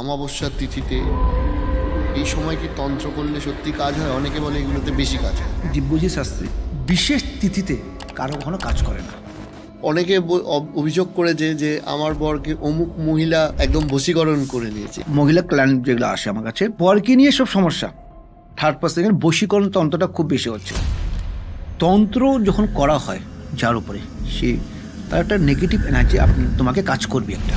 অমাবস্যার তিথিতে এই সময় কি তন্ত্র করলে সত্যি কাজ হয়? অনেকে বলে এগুলোতে বেশি কাজ হয়। দিব্যজি শাস্ত্রী বিশেষ তিথিতে কারো কখনো কাজ করে না। অনেকে অভিযোগ করেছে যে আমার বরকে অমুক মহিলা একদম বশীকরণ করে নিয়েছে। মহিলা ক্লায়েন্ট যেগুলো আসে আমার কাছে, বরকে নিয়ে সব সমস্যা, থার্ড পার্সনের বশীকরণ তন্ত্রটা খুব বেশি হচ্ছে। তন্ত্র যখন করা হয় যার উপরে, সে তার একটা নেগেটিভ এনার্জি তোমাকে কাজ করবে একটা,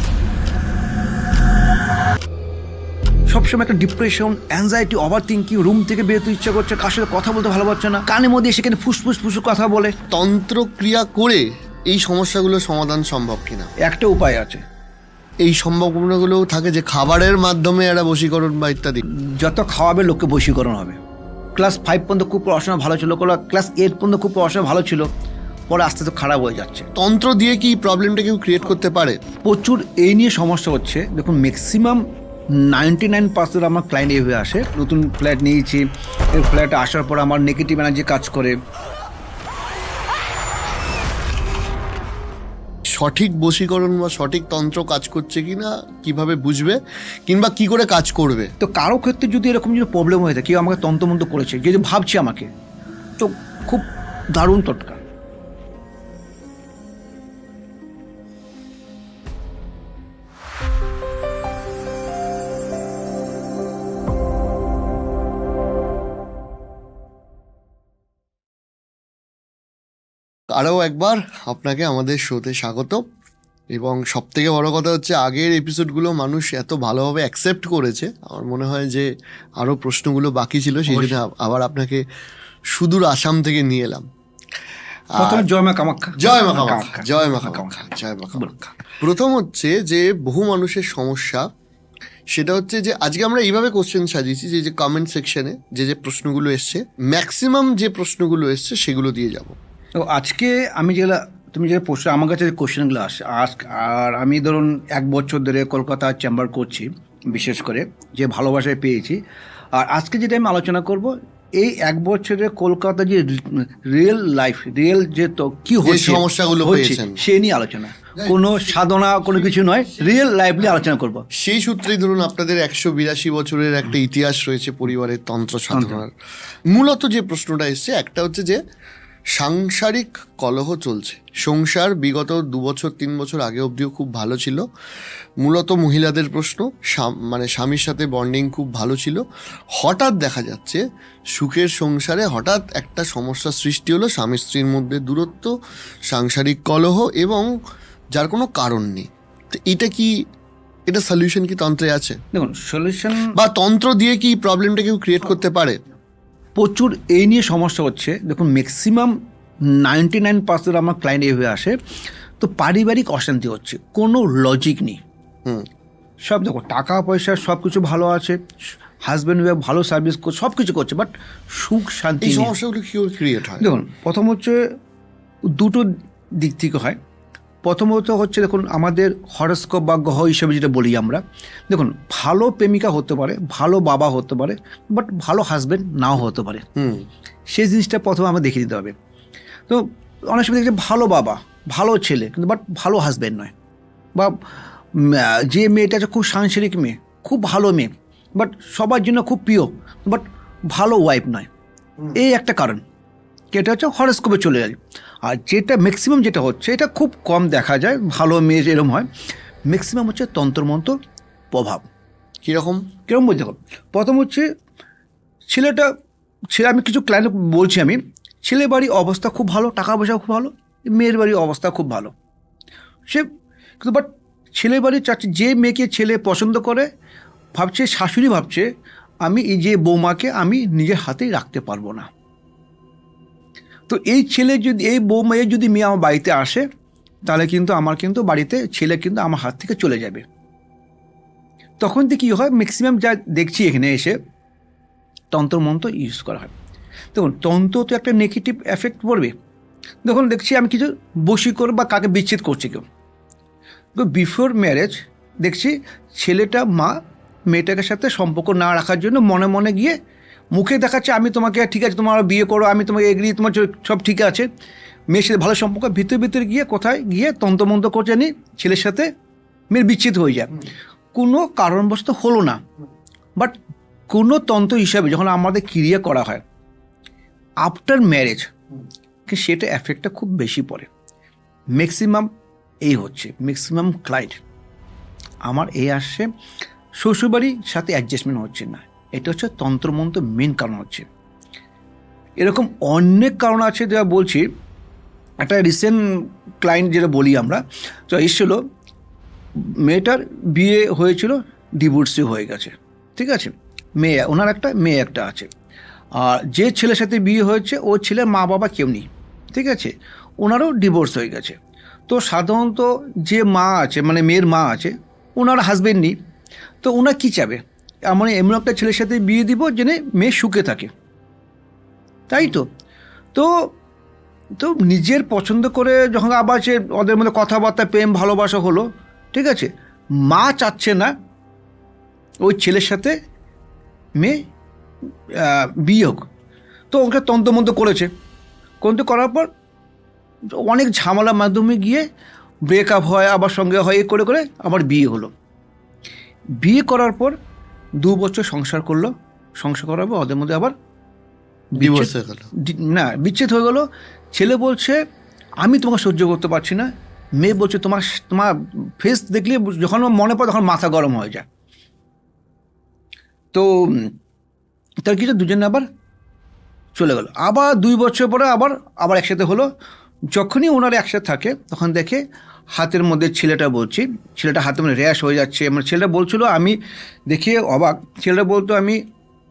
সবসময় একটা depression, anxiety, over thinking, room থেকে বেরোতে ইচ্ছা করছে, কার সাথে কথা বলতে ভালো পারছে না, কানের মধ্যে সেখানে ফুসফুস কথা বলে। তন্ত্র ক্রিয়া করে এই সমস্যাগুলো সমাধান সম্ভব কিনা? একটা উপায় আছে, এই সম্ভাবনাগুলোও থাকে যে খাবারের মাধ্যমে এরা বশীকরণ বা ইত্যাদি। যত খাওয়াবে লোককে বশীকরণ হবে। ক্লাস 5 পর্যন্ত খুব পড়াশোনা ভালো ছিল, ক্লাস 8 পর্যন্ত খুব পড়াশোনা ভালো ছিল, পরে আস্তে আস্তে খারাপ হয়ে যাচ্ছে। তন্ত্র দিয়ে কি প্রবলেমটা কেউ ক্রিয়েট করতে পারে? প্রচুর এই নিয়ে সমস্যা হচ্ছে। দেখুন, ম্যাক্সিমাম 99% আমার ক্লায়েন্ট এইভাবে আসে। নতুন ফ্ল্যাট নিয়েছি, এই ফ্ল্যাটে আসার পর আমার নেগেটিভ এনার্জি কাজ করে। সঠিক বশীকরণ বা সঠিক তন্ত্র কাজ করছে কিনা কিভাবে বুঝবে, কিংবা কি করে কাজ করবে? তো কারো ক্ষেত্রে যদি এরকম যদি প্রবলেম হয়ে থাকে, কেউ আমাকে তন্ত্রমন্ত্র করেছে, যদি ভাবছে আমাকে, তো খুব দারুণ টোটকা। আরও একবার আপনাকে আমাদের শোতে স্বাগত। এবং সব থেকে বড় কথা হচ্ছে, আগের এপিসোডগুলো মানুষ এত ভালোভাবে অ্যাকসেপ্ট করেছে, আমার মনে হয় যে আরও প্রশ্নগুলো বাকি ছিল, সেই জন্য আবার আপনাকে সুদূর আসাম থেকে নিয়ে এলাম। প্রথমে জয় মা কামাখ্যা। জয় মা কামাখ্যা, জয় মা কামাখ্যা, জয় মা কামাখ্যা। প্রথম হচ্ছে যে বহু মানুষের সমস্যা, সেটা হচ্ছে যে আজকে আমরা এইভাবে কোশ্চেন সাজিয়েছি যে যে কমেন্ট সেকশনে যে প্রশ্নগুলো এসছে, ম্যাক্সিমাম যে প্রশ্নগুলো এসছে সেগুলো দিয়ে যাব। তো আজকে আমি যেগুলা, তুমি যে প্রশ্ন আমার কাছে যে কোশ্চেনগুলো আসে, আর আমি ধরুন 1 বছর ধরে কলকাতা চেম্বার করছি, বিশেষ করে যে ভালোবাসায় পেয়েছি। আর আজকে যেটা আমি আলোচনা করব, এই 1 বছরে কলকাতা যে রিয়েল লাইফ, রিয়েল যে তো কি হচ্ছে, সমস্যাগুলো পেয়েছেন, সে নিয়ে আলোচনা, কোনো সাধনা কোনো কিছু নয়, রিয়েল লাইফ নিয়ে আলোচনা করব। সেই সূত্রেই ধরুন আপনাদের 182 বছরের একটা ইতিহাস রয়েছে পরিবারের তন্ত্র সাধনার। মূলত যে প্রশ্নটা এসছে একটা হচ্ছে যে সাংসারিক কলহ চলছে, সংসার বিগত 2 বছর 3 বছর আগে অবধিও খুব ভালো ছিল। মূলত মহিলাদের প্রশ্ন, মানে স্বামীর সাথে বন্ডিং খুব ভালো ছিল, হঠাৎ দেখা যাচ্ছে সুখের সংসারে হঠাৎ একটা সমস্যা সৃষ্টি হলো, স্বামী স্ত্রীর মধ্যে দূরত্ব, সাংসারিক কলহ, এবং যার কোনো কারণ নেই। তো এটা সলিউশন কি তন্ত্রে আছে? দেখুন, সলিউশন বা তন্ত্র দিয়ে কি প্রবলেমটা কেউ ক্রিয়েট করতে পারে? প্রচুর এই নিয়ে সমস্যা হচ্ছে। দেখুন, ম্যাক্সিমাম 99% আমার ক্লায়েন্ট এইভাবে আসে, তো পারিবারিক অশান্তি হচ্ছে, কোনো লজিক নেই। সব দেখো, টাকা পয়সা সব কিছু ভালো আছে, হাজব্যান্ড ওয়াইফ ভালো সার্ভিস করছে, সব কিছু করছে, বাট সুখ শান্তি এই নেই। সমস্যাগুলো কি ক্রিয়েট হয়? দেখুন, প্রথম হচ্ছে দুটো দিক থেকে হয়। প্রথমত হচ্ছে, দেখুন, আমাদের হরস্কোপ বা গ্রহ হিসেবে যেটা বলি আমরা, দেখুন, ভালো প্রেমিকা হতে পারে, ভালো বাবা হতে পারে, বাট ভালো হাজব্যান্ড নাও হতে পারে। সেই জিনিসটা প্রথমে আমরা দেখে দিতে হবে। তো অনেক সময় দেখছি ভালো বাবা, ভালো ছেলে, কিন্তু বাট ভালো হাজব্যান্ড নয়, বা যে মেয়েটা আছে খুব সাংসারিক মেয়ে, খুব ভালো মেয়ে, বাট সবার জন্য খুব প্রিয়, বাট ভালো ওয়াইফ নয়। এই একটা কারণ, যেটা হচ্ছে হরস্কোপে চলে যায়। আর যেটা ম্যাক্সিমাম যেটা হচ্ছে, এটা খুব কম দেখা যায়, ভালো মেয়ে এরকম হয়, ম্যাক্সিমাম হচ্ছে তন্ত্রমন্ত্র প্রভাব। কীরকম বলতে হবে, প্রথম হচ্ছে ছেলে, আমি কিছু ক্লায়েন্ট বলছি, আমি ছেলে বাড়ির অবস্থা খুব ভালো, টাকা পয়সা খুব ভালো, মেয়ের বাড়ির অবস্থা খুব ভালো, সে কিন্তু বাট ছেলে বাড়ি চাচ্ছে, যে মেয়েকে ছেলে পছন্দ করে, ভাবছে, শাশুড়ি ভাবছে, আমি এই যে বৌমাকে আমি নিজের হাতেই রাখতে পারবো না। তো এই ছেলে যদি, এই বৌমায়ের যদি মেয়ে আমার বাড়িতে আসে, তাহলে কিন্তু আমার কিন্তু বাড়িতে ছেলে কিন্তু আমার হাত থেকে চলে যাবে। তখন তো কী হয়, ম্যাক্সিমাম যা দেখছি এখানে এসে তন্ত্রমন্ত্র ইউজ করা হয়। দেখুন, তন্ত্র তো একটা নেগেটিভ এফেক্ট পড়বে। দেখুন, দেখছি আমি কিছু বশীকরণ বা কাকে বিচ্ছেদ করছে কেউ, তো বিফোর ম্যারেজ দেখছি ছেলেটা মা মেয়েটাকে সাথে সম্পর্ক না রাখার জন্য মনে মনে গিয়ে মুখে দেখাচ্ছে, আমি তোমাকে ঠিক আছে, তোমার বিয়ে করো, আমি তোমাকে এগ্রি, তোমার সব ঠিক আছে, মেয়ের সাথে ভালো সম্পর্ক, ভিতরে ভিতরে গিয়ে কোথায় গিয়ে তন্ত্রমন্ত্র করছে নি, ছেলের সাথে মেয়ের বিচ্ছেদ হয়ে যায়। কোনো কারণবশত হলো না, বাট কোনো তন্ত্র হিসাবে যখন আমাদের ক্রিয়া করা হয় আফটার ম্যারেজ সেটা এফেক্টটা খুব বেশি পড়ে। ম্যাক্সিমাম এই হচ্ছে ম্যাক্সিমাম ক্লায়েন্ট আমার এই আসছে শ্বশুরবাড়ির সাথে অ্যাডজাস্টমেন্ট হচ্ছে না, এটা হচ্ছে তন্ত্রমন্ত্র মেন কারণ হচ্ছে। এরকম অনেক কারণ আছে যা বলছি। একটা রিসেন্ট ক্লায়েন্ট যেটা বলি আমরা, তো এসেছিলো, মেয়েটার বিয়ে হয়েছিল, ডিভোর্সি হয়ে গেছে, ঠিক আছে, মেয়ে ওনার একটা মেয়ে একটা আছে। আর যে ছেলের সাথে বিয়ে হয়েছে ও ছেলের মা বাবা কেউ নেই, ঠিক আছে, ওনারও ডিভোর্স হয়ে গেছে। তো সাধারণত যে মা আছে মানে মেয়ের মা আছে, ওনার হাজবেন্ড নেই, তো ওনার কী চাবে, মানে এমন একটা ছেলের সাথে বিয়ে দিব যেন মেয়ে সুখে থাকে, তাই তো। তো তো নিজের পছন্দ করে যখন আবার সে ওদের মধ্যে কথাবার্তা প্রেম ভালোবাসা হলো, ঠিক আছে, মা চাচ্ছে না ওই ছেলের সাথে মেয়ে বিয়ে হোক, তো ওকে তন্ত্রমন্ত্র করেছে, করার পর অনেক ঝামেলার মাধ্যমে গিয়ে ব্রেকআপ হয়, আবার সঙ্গে হয়, করে করে আবার বিয়ে হলো। বিয়ে করার পর 2 বছর সংসার করলো, সংসার করার পর ওদের মধ্যে আবার ডিভোর্স হয়ে গেল, না বিচ্ছেদ হয়ে গেল। ছেলে বলছে আমি তোমাকে সহ্য করতে পারছি না, মেয়ে বলছে তোমার তোমার ফেস দেখলে যখন মনে পড়ে তখন মাথা গরম হয়ে যায়। তো তার কিছু দুজনে আবার চলে গেল, আবার 2 বছর পরে আবার একসাথে হলো। যখনই ওনারা একসাথে থাকে তখন দেখে হাতের মধ্যে ছেলেটা হাতের মধ্যে র্যাশ হয়ে যাচ্ছে। মানে ছেলেটা বলছিল, আমি দেখে অবাক, ছেলেটা বলতো আমি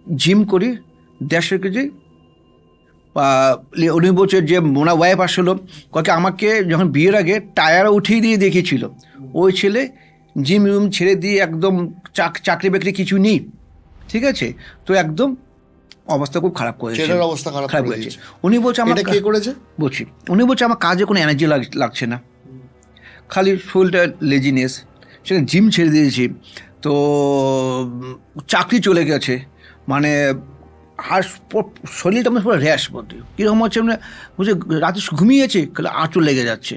জিম করি 150 কেজি। উনি বলছে যে ওনার ওয়াইফ আসলো, কাকে আমাকে যখন বিয়ের আগে টায়ার উঠিয়ে দিয়ে দেখিয়েছিল। ওই ছেলে জিম রুম ছেড়ে দিয়ে একদম চাকরি বাকরি কিছু নেই, ঠিক আছে, তো একদম অবস্থা খুব খারাপ করেছে, ছেলের অবস্থা খারাপ হয়েছে। উনি বলছে আমার কে করেছে বলছি, উনি বলছে আমার কাজে কোনো এনার্জি লাগছে না, খালি শরীরটা লেজিনেস, সেখানে জিম ছেড়ে দিয়েছি, তো চাকরি চলে গেছে, মানে আর শরীরটা আমার পুরো র্যাশ বলতে কীরকম হচ্ছে, মানে বুঝে রাতে ঘুমিয়েছে তাহলে আঁচড় লেগে যাচ্ছে,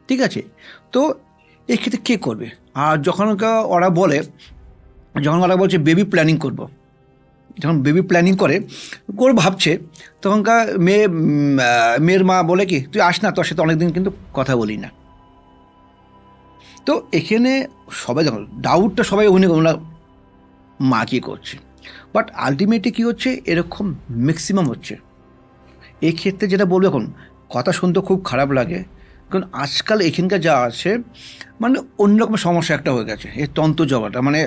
ঠিক আছে। তো এক্ষেত্রে কে করবে? আর যখন ওরা বলছে বেবি প্ল্যানিং করবো, যখন বেবি প্ল্যানিং করে ভাবছে, তখনকার মেয়ের মা বলে কি তুই আস না, তোর সাথে অনেকদিন কিন্তু কথা বলি না। তো এখানে সবাই যখন ডাউটটা সবাই ওনার মা কি করছে, বাট আলটিমেটলি কী হচ্ছে, এরকম ম্যাক্সিমাম হচ্ছে। এই ক্ষেত্রে যেটা বলবো, এখন কথা শুনতে খুব খারাপ লাগে, কারণ আজকাল এখানকার যা আছে মানে অন্যরকম সমস্যা একটা হয়ে গেছে এই তন্ত্র জবাটা, মানে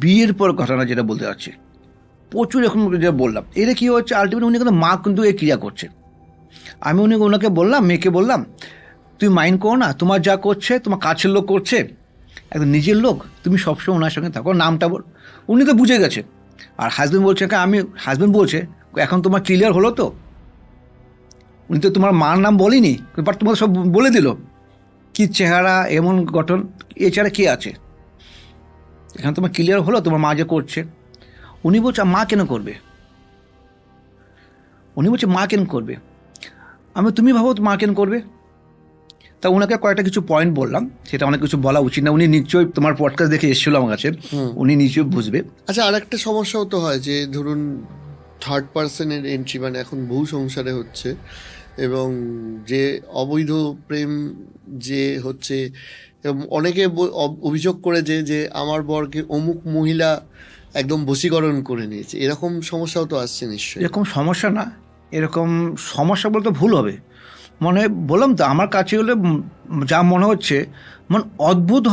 বিয়ের পর ঘটনা যেটা বলতে যাচ্ছে প্রচুর এখন যেটা বললাম, এটা কী হচ্ছে আলটিমেটলি উনি কিন্তু মা কিন্তু এই ক্রিয়া করছে। আমি ওনাকে বললাম, মেয়েকে বললাম তুই মাইন্ড করো না, তোমার যা করছে তোমার কাছের লোক করছে, একদম নিজের লোক, তুমি সবসময় ওনার সঙ্গে থাকো, নামটা বল। উনি তো বুঝে গেছে। আর হাজব্যান্ড বলছে এখন তোমার ক্লিয়ার হলো তো, উনি তো তোমার মার নাম বলিনি, বাট তোমাদের সব বলে দিল কি চেহারা এমন গঠন, এছাড়া কে আছে, এখন তোমার ক্লিয়ার হলো তোমার মা যে করছে। উনি বলছে মা কেন করবে, আমি তুমি ভাবো মা কেন করবে। তা ওনাকে কয়েকটা কিছু পয়েন্ট বললাম, সেটা অনেক কিছু বলা উচিত না, উনি নিশ্চয়ই তোমার পডকাস্ট দেখে এসেছিল আমার কাছে, উনি নিশ্চয়ই বুঝবে। আচ্ছা, আর একটা সমস্যাও তো হয় যে ধরুন থার্ড পার্সনের এন্ট্রি, মানে এখন বহু সংসারে হচ্ছে, এবং যে অবৈধ প্রেম যে হচ্ছে, অনেকে অভিযোগ করে যে আমার বরকে অমুক মহিলা একদম বশীকরণ করে নিয়েছে, এরকম সমস্যাও তো আসছে নিশ্চয়ই। এরকম সমস্যা না, এরকম সমস্যা বলতে ভুল হবে, মানে বললাম তো আমার কাছে হলে যা মনে হচ্ছে, মানে অদ্ভুত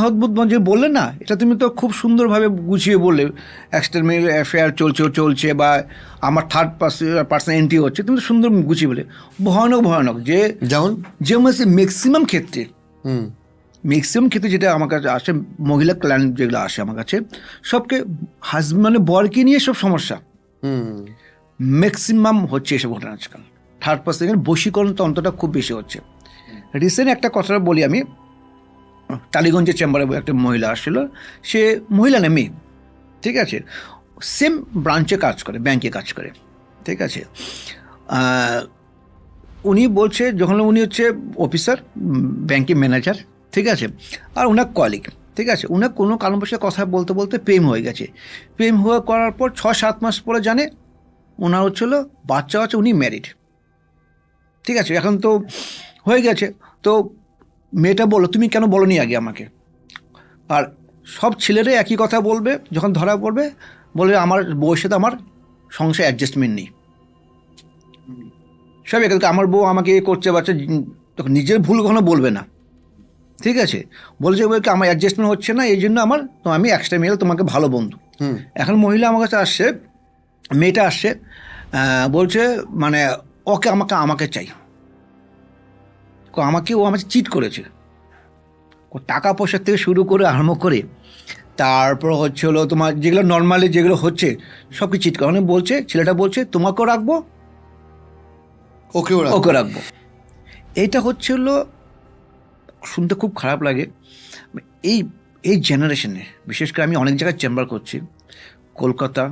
যে বললে না, এটা তুমি তো খুব সুন্দরভাবে গুছিয়ে বললে, এক্সটারনাল অ্যাফেয়ার চলছে বা আমার থার্ড পার্সন এন্ট্রি হচ্ছে, তুমি তো সুন্দর গুছিয়ে বলে। ভয়ানক যে যেমন ম্যাক্সিমাম ক্ষেত্রে যেটা আমার কাছে আসে, মহিলা ক্লায়েন্ট যেগুলো আসে আমার কাছে, সবকে মানে বরকে নিয়ে সব সমস্যা ম্যাক্সিমাম হচ্ছে এসব ঘটনা আজকাল। থার্ড পার্সনের বশীকরণ তন্ত্রটা খুব বেশি হচ্ছে। রিসেন্ট একটা কথা বলি আমি, টালিগঞ্জের চেম্বারে একটা মহিলা আসছিল, সে মহিলা না মেয়ে, ঠিক আছে, সেম ব্রাঞ্চে কাজ করে, ব্যাংকে কাজ করে, ঠিক আছে। উনি বলছে যখন উনি হচ্ছে অফিসার, ব্যাংকের ম্যানেজার, ঠিক আছে, আর ওনার কলিগ, ঠিক আছে, উনি কোনো কারণবশত কথা বলতে বলতে প্রেম হয়ে গেছে। প্রেম হয়ে করার পর 6-7 মাস পরে জানে ওনার হচ্ছিল বাচ্চা আছে, উনি ম্যারিড। ঠিক আছে, এখন তো হয়ে গেছে। তো মেয়েটা বললো তুমি কেন বলোনি আগে আমাকে? আর সব ছেলেরাই একই কথা বলবে যখন ধরা পড়বে, বলবে আমার বউয়ের সাথে আমার সংসার অ্যাডজাস্টমেন্ট নেই। সব এখানে আমার বউ আমাকে এ করছে বাচ্চা, তখন নিজের ভুল কখনো বলবে না। ঠিক আছে, বলছে বলকে আমার অ্যাডজাস্টমেন্ট হচ্ছে না, এই জন্য আমার তো আমি এক্সট্রা মেয়ে তোমাকে ভালো বন্ধু। এখন মহিলা আমার কাছে আসছে, মেয়েটা আসছে, বলছে মানে ওকে আমাকে চাই, ও আমাকে চিট করেছে। ও টাকা পয়সা থেকে শুরু করে আরম্ভ করে তারপর হচ্ছে হলো তোমার যেগুলো নর্মালি যেগুলো হচ্ছে সব কিছু চিট করে। অনেক বলছে, ছেলেটা বলছে তোমাকেও রাখবো ওকে রাখবো। এইটা হচ্ছে হলো শুনতে খুব খারাপ লাগে। এই এই জেনারেশনে বিশেষ করে আমি অনেক জায়গায় চেম্বার করছি, কলকাতা,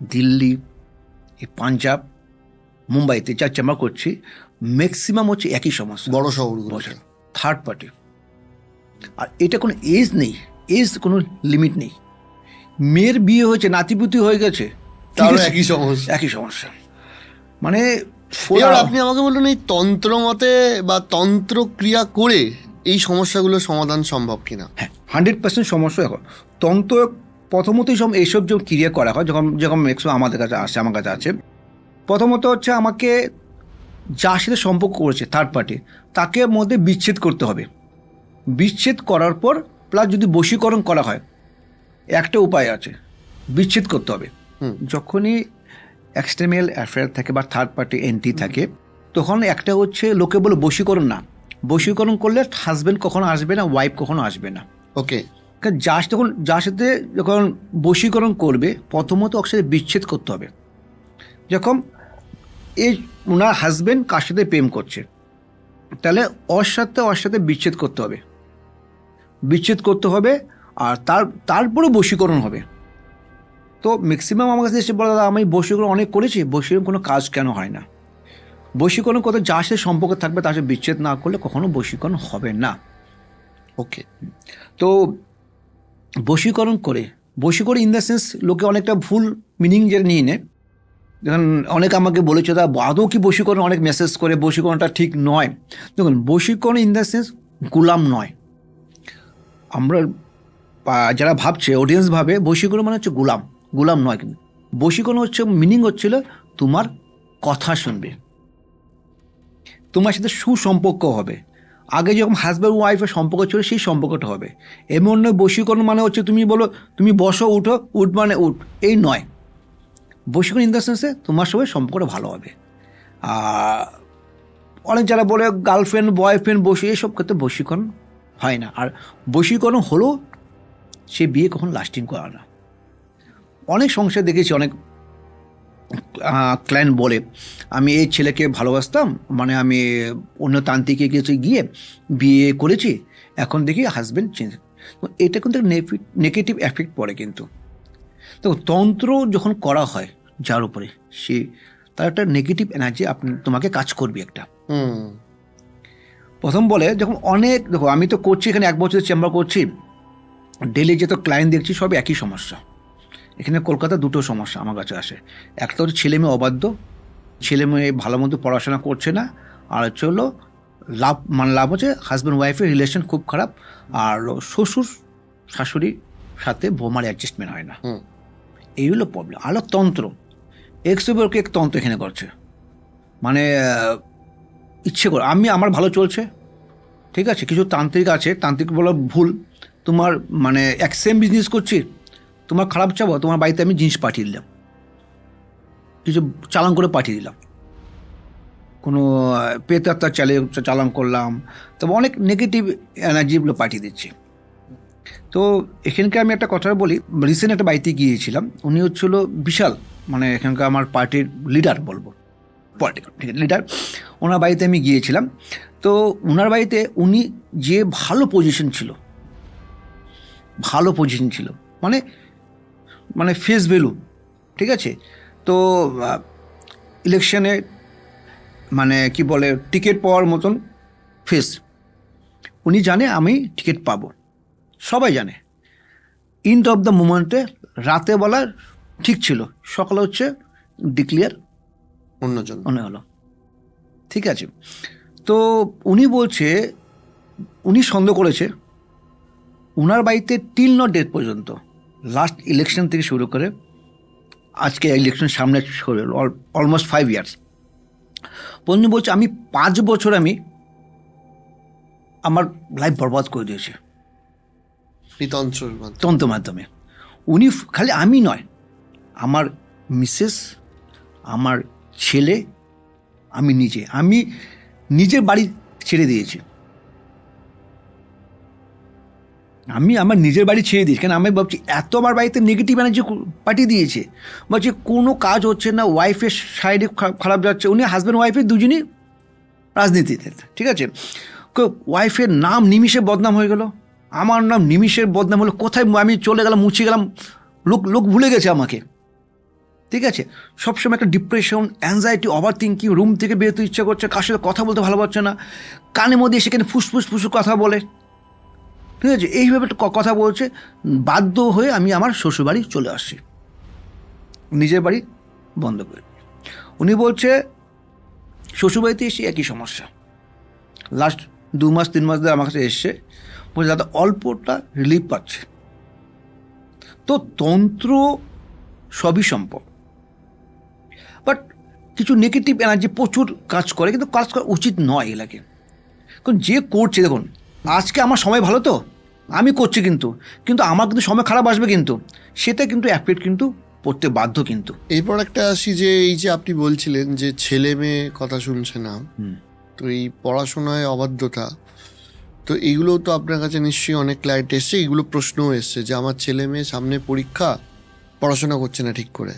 দিল্লি, এই পাঞ্জাব, মুম্বাইতে যা চেম্বার করছি, ম্যাক্সিমাম হচ্ছে একই সমস্যা, বড় শহর, থার্ড পার্টি। আর এটা কোনো এজ নেই, কোনো লিমিট নেই। মেয়ের বিয়ে হয়েছে, নাতিপুতি হয়ে গেছে, একই সমস্যা। মানে আপনি আমাকে বলুন, এই তন্ত্র মতে বা তন্ত্র ক্রিয়া করে এই সমস্যাগুলোর সমাধান সম্ভব কিনা? হ্যাঁ, 100% সমস্যা। এখন তন্ত্র প্রথমতই এইসব যে ক্রিয়া করা হয়, যখন ম্যাক্সিমাম আমাদের কাছে আসে, আমার কাছে আছে, প্রথমত হচ্ছে আমাকে যার সাথে সম্পর্ক করেছে থার্ড পার্টি, তাকে মধ্যে বিচ্ছেদ করতে হবে। বিচ্ছেদ করার পর প্লাস যদি বশীকরণ করা হয়, একটা উপায় আছে, বিচ্ছেদ করতে হবে। যখনই এক্সটেমেল অ্যাফেয়ার থাকে বা থার্ড পার্টি এন্ট্রি থাকে, তখন একটা হচ্ছে লোকে বলে বশীকরণ না, বশীকরণ করলে হাজব্যান্ড কখনো আসবে না, ওয়াইফ কখনো আসবে না। ওকে, যার সাথে যখন বশীকরণ করবে, প্রথমত ওর সাথে বিচ্ছেদ করতে হবে। যখন এই ওনার হাজব্যান্ড কার সাথে প্রেম করছে, তাহলে ওর সাথে বিচ্ছেদ করতে হবে, আর তারপরে বশীকরণ হবে। তো ম্যাক্সিমাম আমার কাছে এসে বলে, দাদা আমি বশীকরণ অনেক করেছি, বশীকরণ কোনো কাজ কেন হয় না? বশীকরণ করতে যার সাথে সম্পর্ক থাকবে তার সাথে বিচ্ছেদ না করলে কখনো বশীকরণ হবে না। ওকে, তো বশীকরণ ইন দ্য সেন্স লোকে অনেকটা ভুল মিনিং যে নিয়ে নেয়। দেখুন, অনেকে আমাকে বলেছে দাদা আদৌ কি বশীকরণ, অনেক মেসেজ করে বশীকরণটা ঠিক নয়। দেখুন, বশীকরণ ইন দ্য সেন্স গোলাম নয়। আমরা যারা ভাবছে, অডিয়েন্স ভাবে বশীকরণ মানে হচ্ছে গোলাম নয়। কিন্তু বশীকরণ হচ্ছে মিনিং হচ্ছিল তোমার কথা শুনবে, তোমার সাথে সুসম্পর্ক হবে। আগে যখন হাজব্যান্ড ওয়াইফের সম্পর্ক ছিল সেই সম্পর্কটা হবে। এমন নয় বশীকরণ মানে হচ্ছে তুমি বলো তুমি বসো, উঠ মানে উঠ, এই নয়। বশীকরণ ইন দ্য সেন্সে তোমার সঙ্গে সম্পর্কটা ভালো হবে। অনেক যারা বলে গার্লফ্রেন্ড বয়ফ্রেন্ড এইসব ক্ষেত্রে বশীকরণ হয় না। আর বশীকরণ হলেও সে বিয়ে কখন লাস্টিং করে না। অনেক সংসার দেখেছি, অনেক ক্লায়েন্ট বলে আমি এই ছেলেকে ভালোবাসতাম, মানে আমি অন্য তান্ত্রিকে গিয়ে বিয়ে করেছি, এখন দেখি হাজব্যান্ড চেঞ্জ। এটা কিন্তু নেগেটিভ এফেক্ট পড়ে। কিন্তু তো তন্ত্র যখন করা হয় যার উপরে, তার একটা নেগেটিভ এনার্জি তোমাকে কাজ করবে একটা। প্রথম বলে যখন দেখো আমি তো করছি এখানে 1 বছরের চেম্বার করছি, ডেলি যত ক্লায়েন্ট দেখছি সব একই সমস্যা। এখানে কলকাতা 2টো সমস্যা আমার কাছে আসে। একটা হচ্ছে ছেলে মেয়ে অবাধ্য, ছেলে মেয়ে ভালো মতো পড়াশোনা করছে না, আর হচ্ছে হলো লাভ হচ্ছে হাজব্যান্ড ওয়াইফের রিলেশন খুব খারাপ, আর শ্বশুর শাশুড়ির সাথে বৌমার অ্যাডজাস্টমেন্ট হয় না। এই হলো প্রবলেম। আলো তন্ত্র এক তন্ত্র এখানে করছে, মানে ইচ্ছে করে আমার ভালো চলছে, ঠিক আছে, কিছু তান্ত্রিক আছে, তান্ত্রিক বলা ভুল, তোমার মানে এক সেম বিজনেস করছি, তোমার খারাপ চাবো, তোমার বাড়িতে আমি জিনিস পাঠিয়ে দিলাম, কিছু চালান করে পাঠিয়ে দিলাম, কোনো পেতাত্তার চালান করলাম, তবে অনেক নেগেটিভ এনার্জিগুলো পাঠিয়ে দিচ্ছি। তো এখানকার আমি একটা কথা বলি, রিসেন্ট একটা বাড়িতে গিয়েছিলাম, উনি হচ্ছিল বিশাল, মানে এখানকার আমার পার্টির লিডার বলবো, পলিটিক্যাল লিডার। ওনার বাড়িতে আমি গিয়েছিলাম। তো ওনার বাড়িতে উনি যে ভালো পজিশন ছিল, মানে ফেস ভ্যালু, ঠিক আছে। তো ইলেকশনে মানে কি বলে টিকিট পাওয়ার মতন ফেস, উনি জানে আমি টিকিট পাবো, সবাই জানে। ইন্ড অফ দ্য মুমেন্টে রাতে বেলা ঠিক ছিল, সকালে হচ্ছে ডিক্লিয়ার অন্যজন। মনে হলো। ঠিক আছে, তো উনি বলছে উনি সন্দেহ করেছে উনার বাড়িতে টিল নট ডেট পর্যন্ত, লাস্ট ইলেকশন থেকে শুরু করে আজকে ইলেকশন সামনে অলমোস্ট 5 ইয়ার্স পর্যন্ত বলছে আমি 5 বছর আমি আমার লাইফ বরবাদ করে দিয়েছি তন্ত্র মাধ্যমে। উনি খালি আমি নয়, আমার মিসেস, আমার ছেলে, আমি নিজের বাড়ি ছেড়ে দিয়েছি। আমি আমার নিজের বাড়ি ছেড়ে দিয়েছি, কেন আমি ভাবছি এত আমার বাড়িতে নেগেটিভ এনার্জি পাঠিয়ে দিয়েছে। বলছি কোনো কাজ হচ্ছে না, ওয়াইফের সাইডে খারাপ যাচ্ছে। উনি হাজব্যান্ড ওয়াইফের দুজনই রাজনীতিতে, ঠিক আছে। ওয়াইফের নাম নিমিষে বদনাম হয়ে গেল, আমার নাম নিমিষের বদনাম হলো। কোথায় আমি চলে গেলাম, মুছে গেলাম, লোক ভুলে গেছে আমাকে। ঠিক আছে, সবসময় একটা depression, anxiety, over thinking, room থেকে বেরোতে ইচ্ছা করছে, কার সাথে কথা বলতে ভালো পারছে না, কানের মধ্যে সেখানে ফুসফুস কথা বলে। ঠিক আছে, এইভাবে কথা বলছে। বাধ্য হয়ে আমি আমার শ্বশুরবাড়ি চলে আসছি, নিজের বাড়ি বন্ধ করে। উনি বলছে শ্বশুরবাড়িতে এসে একই সমস্যা, লাস্ট 2 মাস 3 মাস ধরে আমার কাছে এসছে, বলছে দাদা অল্পটা রিলিফ পাচ্ছে। তো তন্ত্র সবই সম্ভব, বাট কিছু নেগেটিভ এনার্জি প্রচুর কাজ করে, কিন্তু কাজ করা উচিত নয় এলাকে। কারণ যে করছে, দেখুন আজকে আমার সময় ভালো, তো আমি করছি, কিন্তু আমার কিন্তু সময় খারাপ আসবে, কিন্তু সেটা কিন্তু অ্যাফেক্ট কিন্তু পড়তে বাধ্য। কিন্তু এরপর একটা আসি যে এই যে আপনি বলছিলেন যে ছেলে মেয়ে কথা শুনছে না, তো এই পড়াশোনায় অবাধ্যতা, তো এইগুলো তো আপনার কাছে নিশ্চয়ই অনেক ক্লায়েন্ট এসছে, এইগুলো প্রশ্নও এসছে যে আমার ছেলে মেয়ে সামনে পরীক্ষা, পড়াশোনা করছে না ঠিক করে।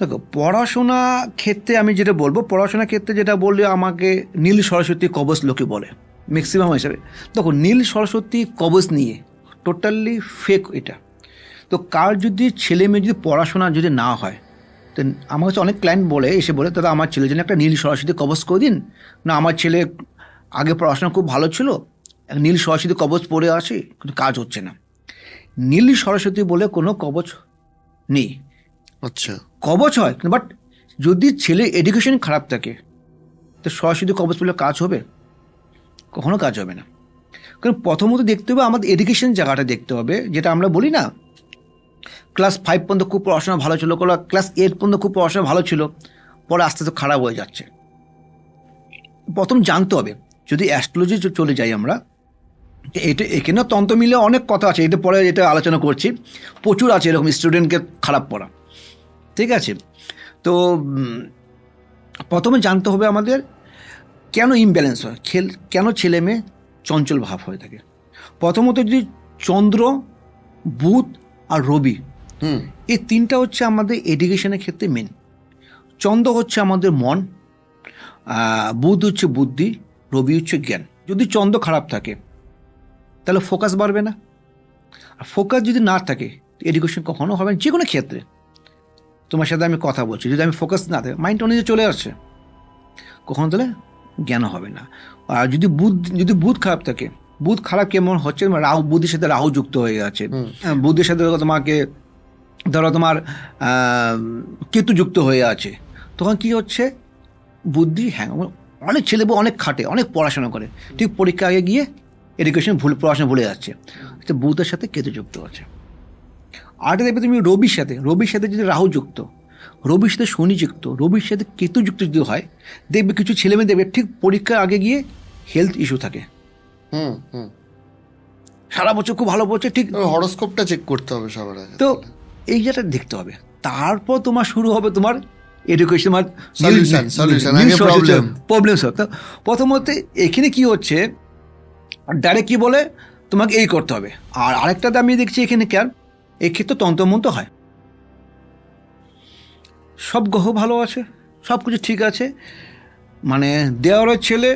দেখো পড়াশোনা ক্ষেত্রে আমি যেটা বলবো, পড়াশোনার ক্ষেত্রে যেটা বললে আমাকে নীল সরস্বতী কবচ লোকে বলে ম্যাক্সিমাম হিসাবে। দেখো নীল সরস্বতী কবচ নিয়ে টোটালি ফেক এটা। তো কার যদি ছেলে মেয়ে যদি পড়াশোনা যদি না হয়, তো আমার কাছে অনেক ক্লায়েন্ট এসে বলে দাদা আমার ছেলের জন্য একটা নীল সরস্বতী কবচ করে দিন না, আমার ছেলে আগে পড়াশোনা খুব ভালো ছিল, নীল সরস্বতী কবচ পড়ে আসে কিন্তু কাজ হচ্ছে না। নীল সরস্বতী বলে কোনো কবচ নেই। আচ্ছা, কবচ হয়, বাট যদি ছেলে এডুকেশন খারাপ থাকে তো সরস্বতী কবচ পড়লে কাজ হবে? কখনো কাজ হবে না। কারণ প্রথমত দেখতে হবে আমাদের এডুকেশন জায়গাটা দেখতে হবে, যেটা আমরা বলি না ক্লাস 5 পর্যন্ত খুব পড়াশোনা ভালো ছিল, ক্লাস 8 পর্যন্ত খুব পড়াশোনা ভালো ছিল, পরে আস্তে আস্তে খারাপ হয়ে যাচ্ছে। প্রথম জানতে হবে, যদি অ্যাস্ট্রোলজি চলে যাই আমরা, এটা এখানে তন্ত্র মিলে অনেক কথা আছে, এটা পরে এটা আলোচনা করছি, প্রচুর আছে এরকম স্টুডেন্টকে খারাপ পড়া। ঠিক আছে, তো প্রথমে জানতে হবে আমাদের কেন ইমব্যালেন্স হয়, কেন ছেলে মেয়ে চঞ্চল ভাব হয়ে থাকে। প্রথমত যদি চন্দ্র, বুধ আর রবি, এই 3টা হচ্ছে আমাদের এডুকেশনের ক্ষেত্রে মেন। চন্দ্র হচ্ছে আমাদের মন, বুধ হচ্ছে বুদ্ধি, রবি হচ্ছে জ্ঞান। যদি চন্দ্র খারাপ থাকে তাহলে ফোকাস বাড়বে না, আর ফোকাস যদি না থাকে এডুকেশন কখনো হবে না। যে কোনো ক্ষেত্রে তোমার সাথে আমি কথা বলছি, যদি আমি ফোকাস না থাকে, মাইন্ড অনুযায়ী চলে আসছে, কখনো তাহলে জ্ঞান হবে না। আর যদি বুধ খারাপ থাকে, বুধ খারাপ কেমন হচ্ছে, রাহু, বুদ্ধির সাথে রাহু যুক্ত হয়ে আছে, বুদ্ধির সাথে তোমাকে ধরো তোমার কেতু যুক্ত হয়ে আছে, তখন কি হচ্ছে বুদ্ধি অনেক ছেলে অনেক খাটে, অনেক পড়াশোনা করে, ঠিক পরীক্ষা আগে গিয়ে এডুকেশন পড়াশোনা ভুলে যাচ্ছে। বুধের সাথে কেতু যুক্ত আছে। আর দেখবে তুমি রবির সাথে যদি রাহু যুক্ত, রবির সাথে শনি যুক্ত, রবির সাথে কেতু যুক্ত যদি হয়, দেখবে কিছু ছেলেমেয়ে দেখবে ঠিক পরীক্ষার আগে গিয়ে হেলথ ইস্যু থাকে। সারা বছর খুব ভালো পড়ছে, ঠিক হরোস্কোপটা চেক করতে হবে সবার আগে। তো এই যেটা দেখতে হবে, তারপর তোমার শুরু হবে তোমার এডুকেশন, তোমার প্রবলেম সলভ। তো প্রথমত এখানে কি হচ্ছে, ডাইরেক্ট কি বলে তোমাকে এই করতে হবে। আর আরেকটাতে আমি দেখছি এখানে কেন, এক্ষেত্রে তন্ত্রমন্ত্র হয়, সব গ্রহ ভালো আছে, সব কিছু ঠিক আছে, মানে দেওয়ারের ছেলে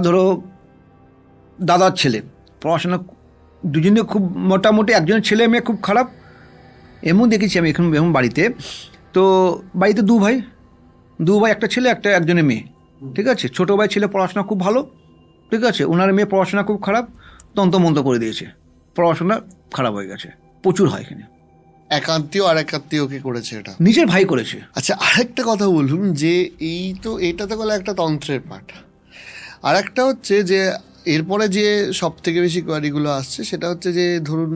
ধরো দাদার ছেলে পড়াশোনা দুজনে খুব মোটামুটি, একজনের ছেলে মেয়ে খুব খারাপ, এমন দেখেছি আমি এখন বাড়িতে। তো বাড়িতে দু ভাই, একটা ছেলে একজনের মেয়ে, ঠিক আছে। ছোটো ভাই ছেলে পড়াশোনা খুব ভালো, ঠিক আছে, ওনার মেয়ে পড়াশোনা খুব খারাপ, তন্ত্রমন্ত্র করে দিয়েছে, পড়াশোনা খারাপ হয়ে গেছে, প্রচুর হয় এখানে। একান্তীয় আর একাত্মীয়কে করেছে এটা। নিজের ভাই করেছে। আচ্ছা, আরেকটা কথা বলুন যে এটা তো গেলো একটা তন্ত্রের পাঠ, আর একটা হচ্ছে যে এরপরে যে সব থেকে বেশি কোয়ারিগুলো আসছে সেটা হচ্ছে যে ধরুন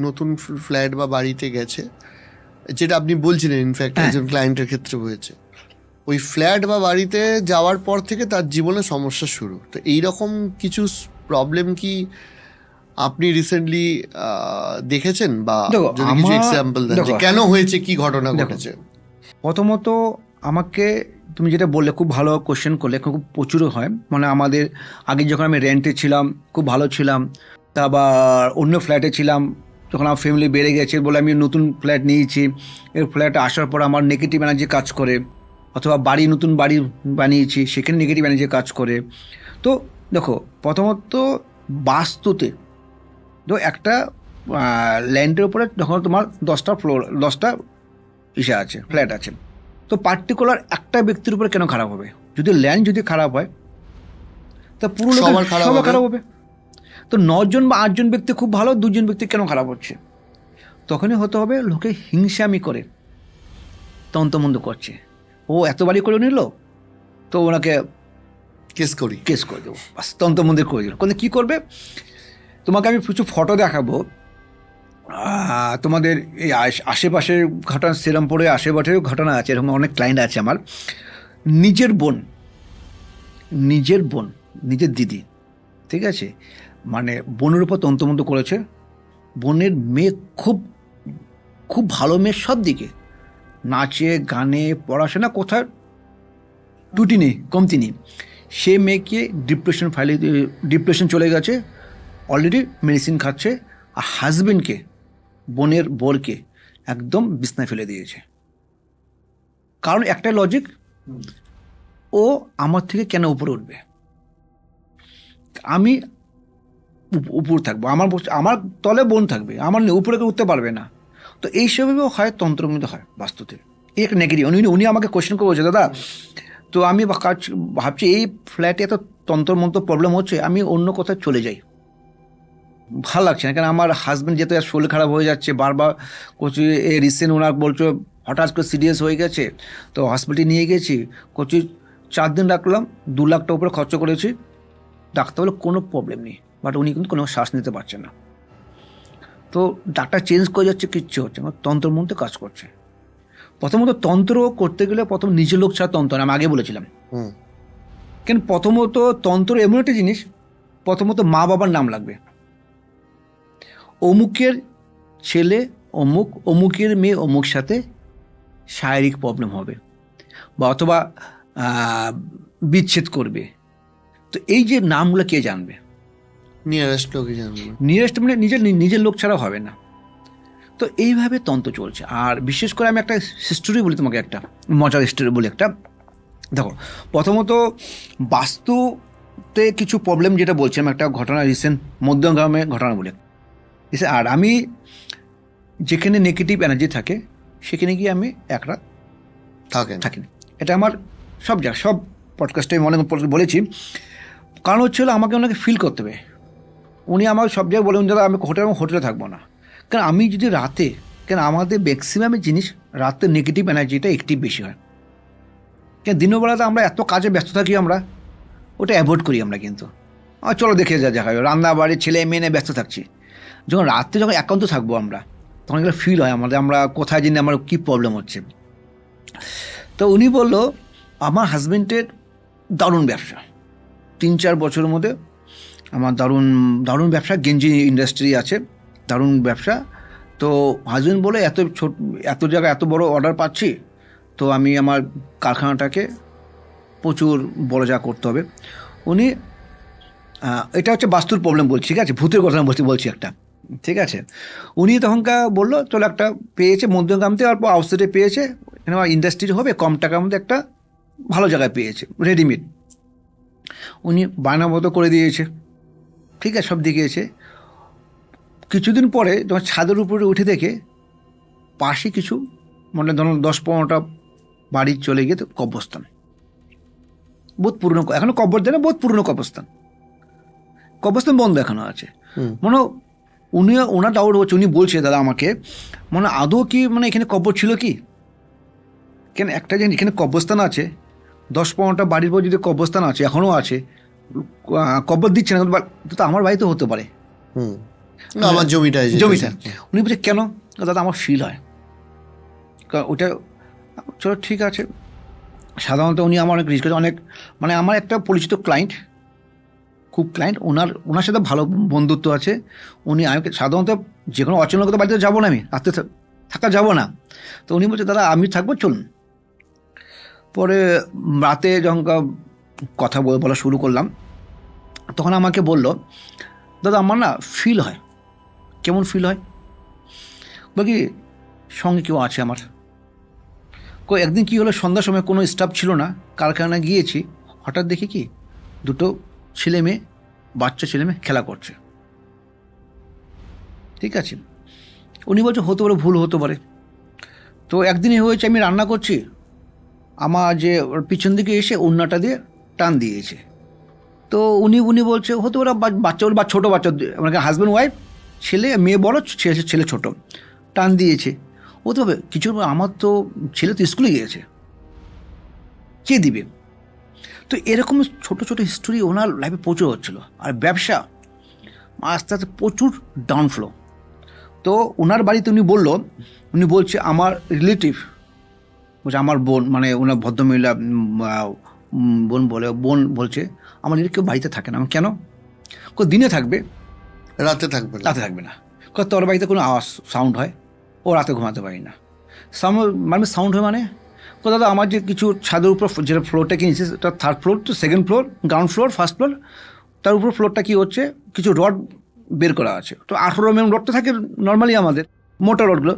নতুন ফ্ল্যাট বা বাড়িতে গেছে, যেটা আপনি বলছিলেন ইনফ্যাক্ট একজন ক্লায়েন্টের ক্ষেত্রে হয়েছে, ওই ফ্ল্যাট বা বাড়িতে যাওয়ার পর থেকে তার জীবনে সমস্যা শুরু। তো এইরকম কিছু প্রবলেম কি আপনি রিসেন্টলি দেখেছেন, বা যদি কিছু এক্সাম্পল দেন যে কেন হয়েছে, কি ঘটনা ঘটেছে? প্রথমত আমাকে তুমি যেটা বললে খুব ভালো কোশ্চেন করলে, খুব প্রচুর হয়। মানে আমাদের আগে যখন আমি রেন্টে ছিলাম খুব ভালো ছিলাম, তারপর অন্য ফ্ল্যাটে ছিলাম, যখন আমার ফ্যামিলি বেড়ে গেছে বলে আমি নতুন ফ্ল্যাট নিয়েছি, এর ফ্ল্যাটে আসার পর আমার নেগেটিভ এনার্জি কাজ করে, অথবা নতুন বাড়ি বানিয়েছি সেখানে নেগেটিভ এনার্জি কাজ করে। তো দেখো প্রথমত বাস্তুতে তো একটা ল্যান্ডের উপরে যখন তোমার 10টা ইসে আছে, ফ্ল্যাট আছে, তো পার্টিকুলার একটা ব্যক্তির উপরে কেন খারাপ হবে? যদি ল্যান্ড যদি খারাপ হয় তা পুরো সবার খারাপ হবে। তো 9জন বা 8জন ব্যক্তি খুব ভালো, 2জন ব্যক্তি কেন খারাপ হচ্ছে? তখনই হতে হবে লোকে হিংসামি করে তন্তমন্দ করছে, ও এত বাড়ি করে নিল তো ওনাকে কেস করে দেবো, বাস তন্তমন্দির করে দিল। কিন্তু কী করবে? তোমাকে আমি কিছু ফটো দেখাবো, তোমাদের এই আশেপাশের ঘটনা, শ্রীরামপুরে আশেপাশের ঘটনা আছে, এরকম অনেক ক্লায়েন্ট আছে আমার। নিজের বোন, নিজের দিদি, ঠিক আছে, মানে বোনের উপর তন্তমন্ত করেছে। বোনের মেয়ে খুব খুব ভালো মেয়ে, সব দিকে নাচে গানে পড়াশোনা কোথায় ত্রুটি নেই, কমতি নেই। সে মেয়েকে ডিপ্রেশন চলে গেছে, অলরেডি মেডিসিন খাচ্ছে, আর হাজবেন্ডকে, বোনের বোরকে একদম বিছনায় ফেলে দিয়েছে। কারণ একটা লজিক, ও আমার থেকে কেন উপরে উঠবে? আমি উপর থাকবো, আমার তলে বোন থাকবে, আমার উপরে উঠতে পারবে না। তো এইসবেও হয়, তন্ত্রের মধ্যে হয় বাস্তুতে। এই একটা নেগেটিভ। উনি আমাকে কোয়েশ্চেন করে বলছে, দাদা তো আমি ভাবছি এই ফ্ল্যাটে এত তন্ত্রমন্ত্র প্রবলেম হচ্ছে, আমি অন্য কোথাও চলে যাই, ভালো লাগছে না। কেন আমার হাজব্যান্ড যেহেতু শরীর খারাপ হয়ে যাচ্ছে, বারবার করছি, এই রিসেন্ট ওনার বলছো হঠাৎ করে সিরিয়াস হয়ে গেছে, তো হসপিটালে নিয়ে গেছি, করছি 4 দিন রাখলাম, 2 লাখ টাকা উপরে খরচ করেছি, ডাক্তার বলে কোনো প্রবলেম নেই, বাট উনি কিন্তু কোনো শ্বাস নিতে পারছেন না। তো ডাক্তার চেঞ্জ করে যাচ্ছে, কিচ্ছু হচ্ছে না, তন্ত্রমন্ত্রে কাজ করছে। প্রথমত তন্ত্র করতে গেলে প্রথম নিজের লোক ছাড়া তন্ত্র, আমি আগে বলেছিলাম। কেন প্রথমত তন্ত্র এমন একটা জিনিস, প্রথমত মা বাবার নাম লাগবে। অমুকের ছেলে অমুক, অমুকের মেয়ে অমুক সাথে শারীরিক প্রবলেম হবে, বা অথবা বিচ্ছেদ করবে। তো এই যে নামগুলো কে জানবে? নিয়ারেস্ট লোকই জানবে। নিয়ারেস্ট মানে নিজের লোক ছাড়া হবে না। তো এইভাবে তন্ত্র চলছে। আর বিশেষ করে আমি একটা হিস্টোরি বলি তোমাকে, একটা মজার হিস্টোরি বলি একটা। দেখো প্রথমত বাস্তুতে কিছু প্রবলেম যেটা বলছিলাম, একটা ঘটনা রিসেন্ট মধ্যগ্রামে ঘটনা বলে। আর আমি যেখানে নেগেটিভ এনার্জি থাকে সেখানে গিয়ে আমি এক রাত থাকি। এটা আমার সব পডকাস্টে মনে বলেছি। কারণ হচ্ছিল আমাকে ওনাকে ফিল করতে হবে। উনি আমার সব জায়গায় বলেন, দাদা আমি হোটেলে থাকবো না। কারণ আমি যদি রাতে, কেন আমাদের ম্যাক্সিমাম জিনিস রাতে নেগেটিভ এনার্জিটা একটি বেশি হয়। কেন দিনের বেলাতে আমরা এত কাজে ব্যস্ত থাকি, আমরা ওটা অ্যাভয়েড করি আমরা। কিন্তু চলো দেখে দেখা হয়, রান্না বাড়ি ছেলে মেয়ে নিয়ে ব্যস্ত থাকছি। যখন রাত্রে যখন একান্ত থাকবো আমরা, তখন এগুলো ফিল হয় আমাদের, আমরা কোথায় জানি আমার কী প্রবলেম হচ্ছে। তো উনি বললো, আমার হাজব্যান্ডের দারুণ ব্যবসা, 3-4 বছরের মধ্যে আমার দারুণ ব্যবসা, গেঞ্জি ইন্ডাস্ট্রি আছে, দারুণ ব্যবসা। তো হাজব্যান্ড বলে এত জায়গায় এত বড় অর্ডার পাচ্ছি, তো আমি আমার কারখানাটাকে প্রচুর বড় যা করতে হবে। উনি এটা হচ্ছে বাস্তুর প্রবলেম বলছি, ঠিক আছে, ভূতের কথা বলছি একটা, ঠিক আছে। উনি তখনকার বললো, চলো একটা পেয়েছে মধ্যগ্রামতে, অল্প আউটসাইডে পেয়েছে, এখানে আমার ইন্ডাস্ট্রি হবে, কম টাকার মধ্যে একটা ভালো জায়গায় পেয়েছে, রেডিমেড। উনি বায়না মতো করে দিয়েছে, ঠিক আছে, সব দেখিয়েছে। কিছুদিন পরে যখন ছাদের উপরে উঠে দেখে পাশে কিছু, মানে ধরুন 10-15টা বাড়ি চলে গিয়ে তো কবরস্থান, বহুত পুরনো, এখনো কবর দেয় না, বহুত পুরনো কবরস্থান বন্ধ এখনো আছে। মনে ওনার ডাউট হচ্ছে, উনি বলছে দাদা আমাকে মানে আদৌ কি মানে এখানে কবর ছিল কি? কেন একটা জিনিস, এখানে কবরস্থান আছে, 10-15টা বাড়ির পর যদি কবরস্থান আছে, এখনও আছে, কবর দিচ্ছে না, তো আমার বাড়িতে হতে পারে। আমার জমিটা উনি বলছে কেন? দাদা আমার ফিল হয়। ওটা চলো ঠিক আছে। সাধারণত উনি আমার অনেক রিস্ক, অনেক মানে আমার একটা পরিচিত ক্লায়েন্ট, খুব ক্লায়েন্ট, ওনার সাথে ভালো বন্ধুত্ব আছে। উনি আমি সাধারণত যে কোনো অচেনা লোকের বাড়িতে যাবো না, আমি রাত্রে থাকা যাবো না। তো উনি বলছে দাদা আমি থাকবো, চলুন। পরে রাতে যখন কথা বলা শুরু করলাম, তখন আমাকে বলল দাদা আমার না ফিল হয়। কেমন ফিল হয়? বাকি সঙ্গে কেউ আছে আমার। একদিন কি হলো, সন্ধ্যার সময় কোনো স্টাফ ছিল না, কারখানায় গিয়েছি, হঠাৎ দেখি কি দুটো ছেলে মেয়ে, বাচ্চা ছেলে মেয়ে খেলা করছে। ঠিক আছে, উনি বলছে হতে পারে, ভুল হতে পারে। তো একদিনই হয়েছে, আমি রান্না করছি, আমার যে ওর পিছন দিকে এসে ওড়নাটা দিয়ে টান দিয়েছে। তো উনি বলছে হতে পারে বাচ্চা, ওর বা ছোটো বাচ্চা, মানে হাজব্যান্ড ওয়াইফ, ছেলে মেয়ে বড়, ছেলে ছোটো, টান দিয়েছে। হতে হবে কিছু, আমার তো ছেলে তো স্কুলে গিয়েছে, কে দিবে? তো এরকম ছোট ছোট হিস্টোরি ওনার লাইফে প্রচুর হচ্ছিলো। আর ব্যবসা আস্তে আস্তে প্রচুর ডাউনফ্লো। তো ওনার বাড়িতে উনি বলছে আমার রিলেটিভ, বলছে আমার বোন, মানে ওনার ভদ্রমহিলা বোন বলছে আমার কেউ বাড়িতে থাকে না। কেন? দিনে থাকবে, রাতে থাকবে না। তোর বাড়িতে কোনো আওয়াজ সাউন্ড হয়, ও রাতে ঘুমাতে পারি না। সাউন্ড হয় মানে দাদা আমার যে কিছু ছাদের উপর যেটা ফ্লোরটা কিনেছি, সেটা 3rd floor to 2nd floor, ground floor, 1st floor, তার উপর ফ্লোরটা কি হচ্ছে কিছু রড বের করা আছে। তো 18 mm রডটা থাকে নর্মালি আমাদের মোটা রডগুলো,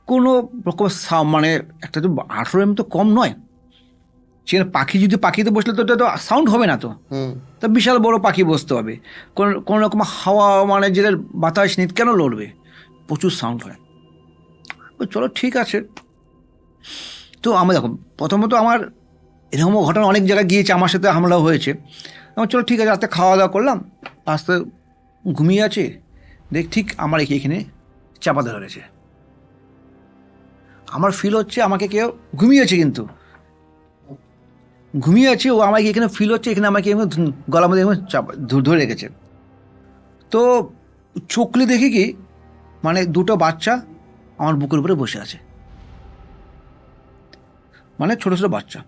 কোনো রকম মানে একটা তো 18 mm তো কম নয়। সেখানে পাখিতে বসলে তো এটা তো সাউন্ড হবে না, তো তা বিশাল বড় পাখি বসতে হবে, কোনো রকম হাওয়া মানে যেটা বাতাস নিত কেন লড়বে, প্রচুর সাউন্ড হয়। চলো ঠিক আছে। তো আমার দেখো, প্রথমত আমার এরকমও ঘটনা অনেক জায়গায় গিয়েছে, আমার সাথে হামলা হয়েছে। আমার চলো ঠিক আছে, রাতে খাওয়া দাওয়া করলাম, আস্তে ঘুমিয়ে আছে, ঠিক আমার এখানে চাপা ধরেছে। আমার ফিল হচ্ছে আমাকে কেউ ঘুমিয়েছে, কিন্তু ঘুমিয়ে আছে ও, আমাকে এখানে ফিল হচ্ছে এখানে আমাকে গলার মধ্যে চাপা ধরে রেখেছে। তো চোখলে দেখি কি মানে দুটো বাচ্চা আমার বুকের উপরে বসে আছে, মানে ছোট ছোট বাচ্চা।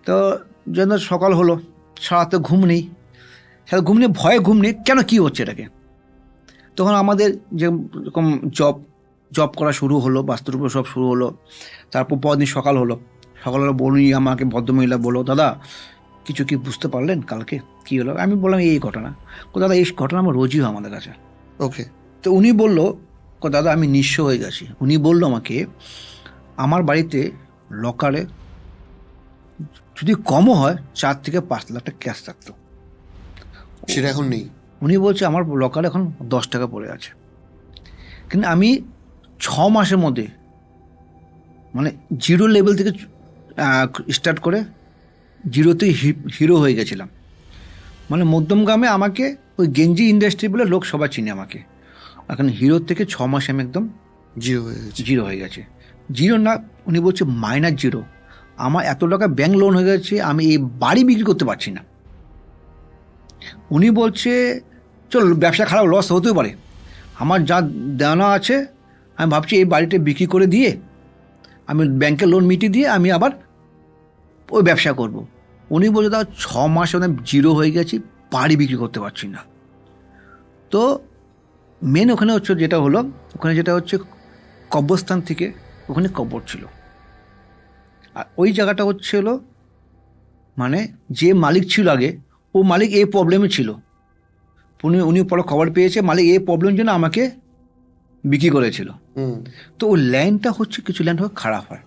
তো যেন সকাল হলো, সারাতে ঘুম নেই, ভয়ে ঘুম নেই, কেন কি হচ্ছে এটাকে? তখন আমাদের যেরকম জব করা শুরু হলো, বাস্তুর উপর সব শুরু হলো। তারপর পরদিন সকাল হলো, বলি আমাকে ভদ্রমহিলা বলো দাদা কিছু কি বুঝতে পারলেন কালকে কি হলো? আমি বললাম এই ঘটনা। দাদা এই ঘটনা আমার রোজই হয় আমাদের কাছে। ওকে। তো উনি বললো দাদা আমি নিঃস্ব হয়ে গেছি। উনি বললো আমাকে আমার বাড়িতে লকারে যদি কমও হয় 4 থেকে 5 লাখ টাকা ক্যাশ থাকতো, সেটা এখন নেই। উনি বলছে আমার লকারে এখন 10 টাকা পড়ে আছে। কিন্তু আমি 6 মাসের মধ্যে মানে 0 লেভেল থেকে স্টার্ট করে 0তেই হিরো হয়ে গেছিলাম। মানে মধ্যমগ্রামে আমাকে ওই গেঞ্জি ইন্ডাস্ট্রি বলে লোক সবাই চিনে আমাকে। এখন হিরোর থেকে 6 মাসে আমি একদম জিরো হয়ে গেছে। জিরো না, উনি বলছে -0। আমার এত টাকা ব্যাংক লোন হয়ে গেছে, আমি এই বাড়ি বিক্রি করতে পারছি না। উনি বলছে চল ব্যবসা খারাপ, লস হতেও পারে, আমার যা দেওয়া আছে আমি ভাবছি এই বাড়িটা বিক্রি করে দিয়ে আমি ব্যাংকের লোন মিটিয়ে দিয়ে আমি আবার ওই ব্যবসা করব। উনি বলছে দাও 6 মাস আমি জিরো হয়ে গেছি, বাড়ি বিক্রি করতে পারছি না। তো মেন ওখানে হচ্ছে যেটা হচ্ছে কবরস্থান থেকে ওখানে কবর ছিল। আর ওই জায়গাটা হচ্ছিল মানে যে মালিক ছিল আগে, ও মালিক এই প্রবলেমে ছিল। উনি পরে খবর পেয়েছে মালিক এই প্রবলেমের জন্য আমাকে বিক্রি করেছিল। তো ওই ল্যান্ডটা হচ্ছে কিছু ল্যান্ড খারাপ হয়,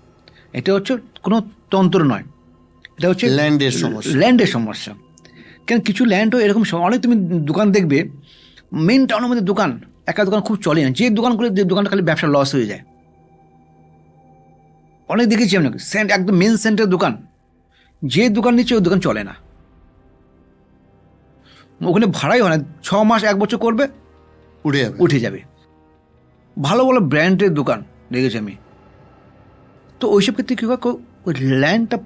এটা হচ্ছে কোনো তন্ত্র নয়, এটা হচ্ছে ল্যান্ডের সমস্যা। কেন কিছু ল্যান্ডও এরকম অনেক তুমি দোকান দেখবে মেন টাউনের মধ্যে দোকান, একটা দোকান খুব চলে না, যে দোকানটা খালি ব্যবসা লস হয়ে যায়। অনেক দেখেছি আমি, একদম মেন সেন্টারের দোকান, যে দোকান নিচ্ছে ওই দোকান চলে না, ওখানে ভাড়াই হয় না, 6 মাস 1 বছর করবে উঠে যাবে। ভালো ভালো ব্র্যান্ডের দোকান দেখেছি আমি। তো ওইসব ক্ষেত্রে কী হয়, ওই ল্যান্ডটা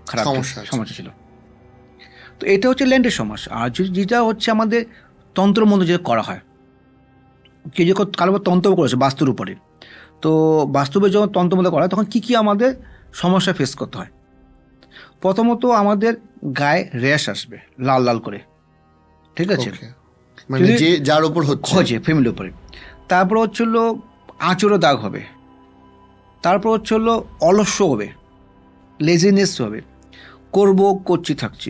খারাপ সমস্যা ছিল। তো এটা হচ্ছে ল্যান্ডের সমস্যা। আর যেটা হচ্ছে আমাদের তন্ত্রমন্ত্র যেটা করা হয়, কেউ যখন কারো তন্ত্র করেছে বাস্তুর উপরে, তো বাস্তবে যখন তন্ত্রমন্ত্র করা হয় তখন কী কী আমাদের সমস্যা ফেস করতে হয়। প্রথমত আমাদের গায়ে র্যাশ আসবে লাল লাল করে, ঠিক আছে, মানে যে যার উপর হচ্ছে ফ্যামিলির উপরে। তারপর হচ্ছে হলো আঁচড়ে দাগ হবে। তারপর হচ্ছে হলো অলস্য হবে, লেজিনেস হবে, করছি থাকছি।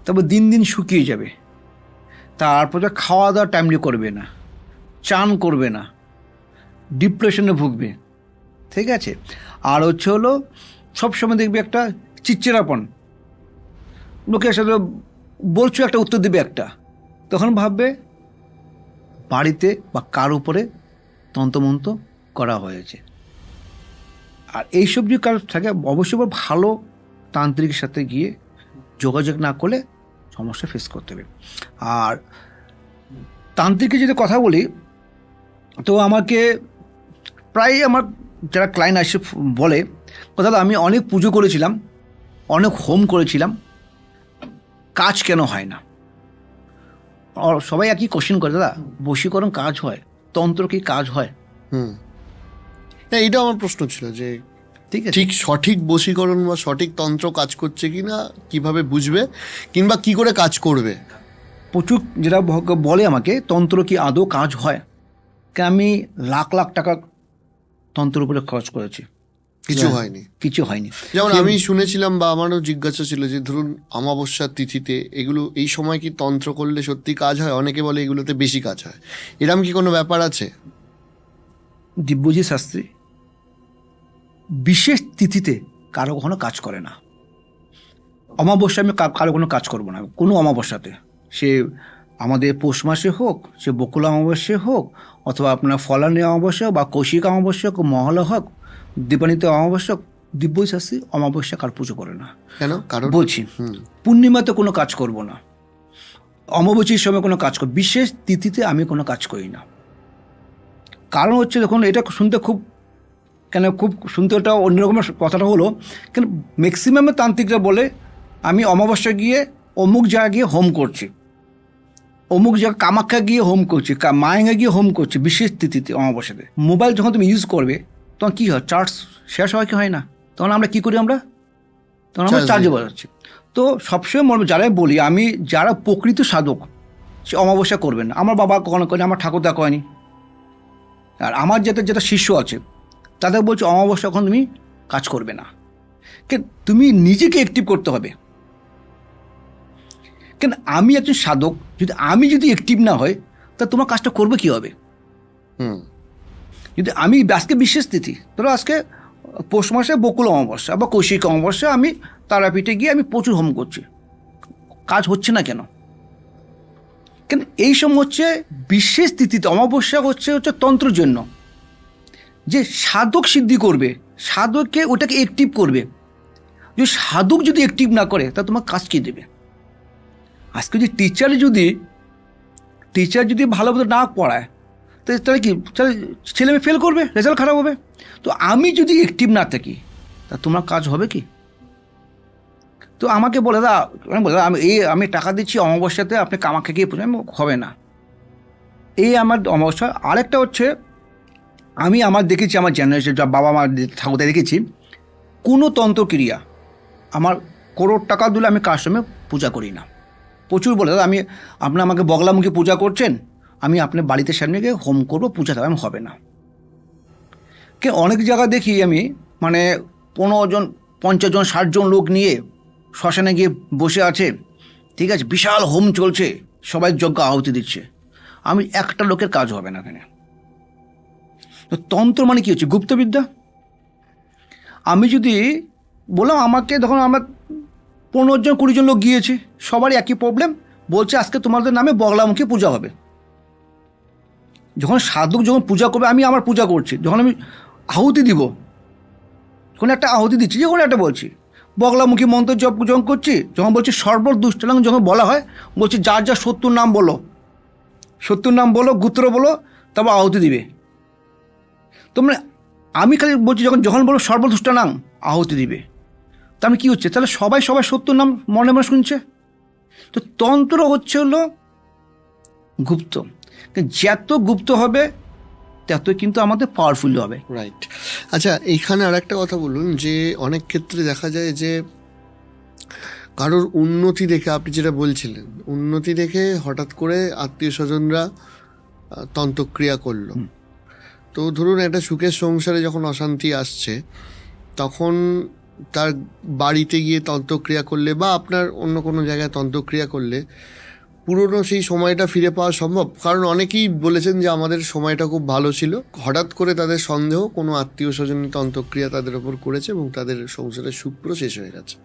তারপর দিন দিন শুকিয়ে যাবে। তারপর খাওয়া দাওয়া টাইমলি করবে না, চান করবে না, ডিপ্রেশনে ভুগবে, ঠিক আছে। আর হচ্ছে হলো সবসময় দেখবে একটা চিচ্চিরাপন, লোকের সাথে বলছো একটা উত্তর দেবে একটা, তখন ভাববে বাড়িতে বা কার উপরে তন্ত্রমন্ত্র করা হয়েছে। আর এইসব যে কারো থাকে অবশ্যই ভালো তান্ত্রিকের সাথে গিয়ে যোগাযোগ না করলে সমস্যা ফেস করতে হবে। আর তান্ত্রিকের যদি কথা বলি, তো আমাকে প্রায় আমার যারা ক্লায়েন্ট আসে বলে, কথা আমি অনেক পুজো করেছিলাম, অনেক হোম করেছিলাম, কাজ কেন হয় না। সবাই একই কোশ্চেন করে, দাদা বশীকরণ কাজ হয়, তন্ত্র কি কাজ হয়? এইটা আমার প্রশ্ন ছিল যে ঠিক সঠিক বশীকরণ বা সঠিক তন্ত্র কাজ করছে কিনা কিভাবে বুঝবে, কিংবা কি করে কাজ করবে। প্রচুর যেটা বলে আমাকে তন্ত্র কি আদৌ কাজ হয়, আমি লাখ লাখ টাকা তন্ত্রের উপরে খরচ করেছি, কিছু হয়নি। যেমন আমি শুনেছিলাম বা আমারও জিজ্ঞাসা ছিল যে ধরুন অমাবস্যার তিথিতে এগুলো এই সময় কি তন্ত্র করলে সত্যি কাজ হয়? অনেকে বলে এগুলোতে বেশি কাজ হয়, এরকম কি কোনো ব্যাপার আছে? দিব্যজি শাস্ত্রী বিশেষ তিথিতে কারো কখনো কাজ করে না। অমাবস্যা আমি কারো কোনো কাজ করবো না, কোনো অমাবস্যাতে, সে আমাদের পৌষ মাসে হোক, সে বকুল অমাবস্যা হোক, অথবা আপনার ফলানি অমাবস্যা বা কৌশিক অমাবস্যা, মহলা হোক, দীপান্বিত অমাবস্যা, দিব্যজি শাস্ত্রী অমাবস্যা কার পুজো করে না। কেন? কারণ বলছি পূর্ণিমাতে কোনো কাজ করব না, অমাবস্যার সময় কোনো কাজ করব, বিশেষ তিথিতে আমি কোনো কাজ করি না। কারণ হচ্ছে দেখুন, এটা শুনতে খুব শুনতে ওটা অন্যরকমের কথাটা হলো, কেন ম্যাক্সিমাম তান্ত্রিকরা বলে আমি অমাবস্যা গিয়ে অমুক জায়গায় গিয়ে হোম করছি, অমুক জায়গায় কামাখ্যা গিয়ে হোম করছি, মায়াঙ্গা গিয়ে হোম করছি বিশেষ তিথিতে অমাবস্যাতে। মোবাইল যখন তুমি ইউজ করবে তখন কী হয়, চার্জ শেষ হয় কি হয় না, তখন আমরা কী করি, তখন আমরা চার্জে বসাচ্ছি। তো সবসময় যারাই বলি আমি, যারা প্রকৃত সাধক সে অমাবস্যা করবেন না। আমার বাবা কখনো করেনি, আমার ঠাকুরদা করেনি, আর আমার যেটা শিষ্য আছে তাদের বলছে অমাবস্যা এখন তুমি কাজ করবে না। কেন? তুমি নিজেকে অ্যাক্টিভ করতে হবে। কেন? আমি একজন সাধক, আমি যদি অ্যাক্টিভ না হয় তা তোমার কাজটা করবে কী হবে? যদি আমি আজকে বিশেষ তিথি, ধরো আজকে পৌষ মাসে বকুল অমাবস্যা বা কৌশিক অমাবস্যা, আমি তারাপীঠে গিয়ে আমি প্রচুর হোম করছি, কাজ হচ্ছে না কেন? কেন? এই সময় হচ্ছে বিশেষ তিথিতে অমাবস্যা হচ্ছে তন্ত্রের জন্য, যে সাধক সিদ্ধি করবে, সাধককে ওটাকে অ্যাক্টিভ করবে। যদি সাধক যদি অ্যাক্টিভ না করে তা তোমার কাজ কী দেবে? আজকে যে টিচার যদি ভালোভাবে না পড়ায় তাহলে কি ছেলে মেয়ে ফেল করবে, রেজাল্ট খারাপ হবে। তো আমি যদি অ্যাক্টিভ না থাকি তা তোমার কাজ হবে কি? তো আমাকে বলে আমি টাকা দিচ্ছি অমাবস্যাতে, আপনি কামাখ্যা গিয়ে পুজো, হবে না। এই আমার অমাবস্যা। আরেকটা হচ্ছে আমার দেখেছি, আমার জেনারেশন যা বাবা মা ঠাকুরদা দেখেছি, কোনো তন্ত্রক্রিয়া আমার করোড় টাকা দিলে আমি কার সময় পূজা করি না। প্রচুর বলে, দাদা আপনি আমাকে বগলামুখী পূজা করছেন, আমি আপনার বাড়িতে সামনে গিয়ে হোম করবো, পূজা দেবো, আমি হবে না। কে অনেক জায়গা দেখি আমি, 15 জন 50 জন 60 জন লোক নিয়ে শ্মশানে গিয়ে বসে আছে, ঠিক আছে, বিশাল হোম চলছে, সবাই যজ্ঞ আহুতি দিচ্ছে, আমি একটা লোকের কাজ হবে না এখানে। তো তন্ত্র মানে কী হচ্ছে? গুপ্তবিদ্যা। আমি যদি বললাম আমাকে, তখন আমার 15 জন 20 জন লোক গিয়েছে, সবারই একই প্রবলেম, বলছে আজকে তোমাদের নামে বগলামুখী পূজা হবে। যখন সাধক যখন পূজা করবে, আমি আমার পূজা করছি, যখন আমি আহুতি দিব, যখন একটা আহুতি দিচ্ছি, যখন একটা বলছি বগলামুখী মন্ত্র জপ যখন করছি, যখন বলছি সর্বদুষ্টলাং, যখন বলা হয় বলছি যার যা শত্রুর নাম বলো, শত্রুর নাম বলো, গোত্র বলো, তারপর আহুতি দিবে। তোমরা, আমি খালি বলছি যখন যখন বলো সর্বদুষ্ট নাম আহুতি দিবে, তার মানে কী হচ্ছে? তাহলে সবাই সবাই শত্রুর নাম মনে মনে শুনছে। তো তন্ত্র হচ্ছে হলো গুপ্ত, যত গুপ্ত হবে ততই কিন্তু আমাদের পাওয়ারফুল হবে। রাইট। আচ্ছা, এইখানে আর একটা কথা বলুন, যে অনেক ক্ষেত্রে দেখা যায় যে কারোর উন্নতি দেখে, আপনি যেটা বলছিলেন, উন্নতি দেখে হঠাৎ করে আত্মীয় স্বজনরা তন্ত্রক্রিয়া করলো। তো ধরুন একটা সুখের সংসারে যখন অশান্তি আসছে, তখন তার বাড়িতে গিয়ে তন্ত্রক্রিয়া করলে বা আপনার অন্য কোনো জায়গায় তন্ত্রক্রিয়া করলে পুরনো সেই সময়টা ফিরে পাওয়া সম্ভব? কারণ অনেকেই বলেছেন যে আমাদের সময়টা খুব ভালো ছিল, হঠাৎ করে তাদের সন্দেহ কোনো আত্মীয় স্বজন তন্ত্রক্রিয়া তাদের ওপর করেছে এবং তাদের সংসারের সুখ পুরো শেষ হয়ে গেছে।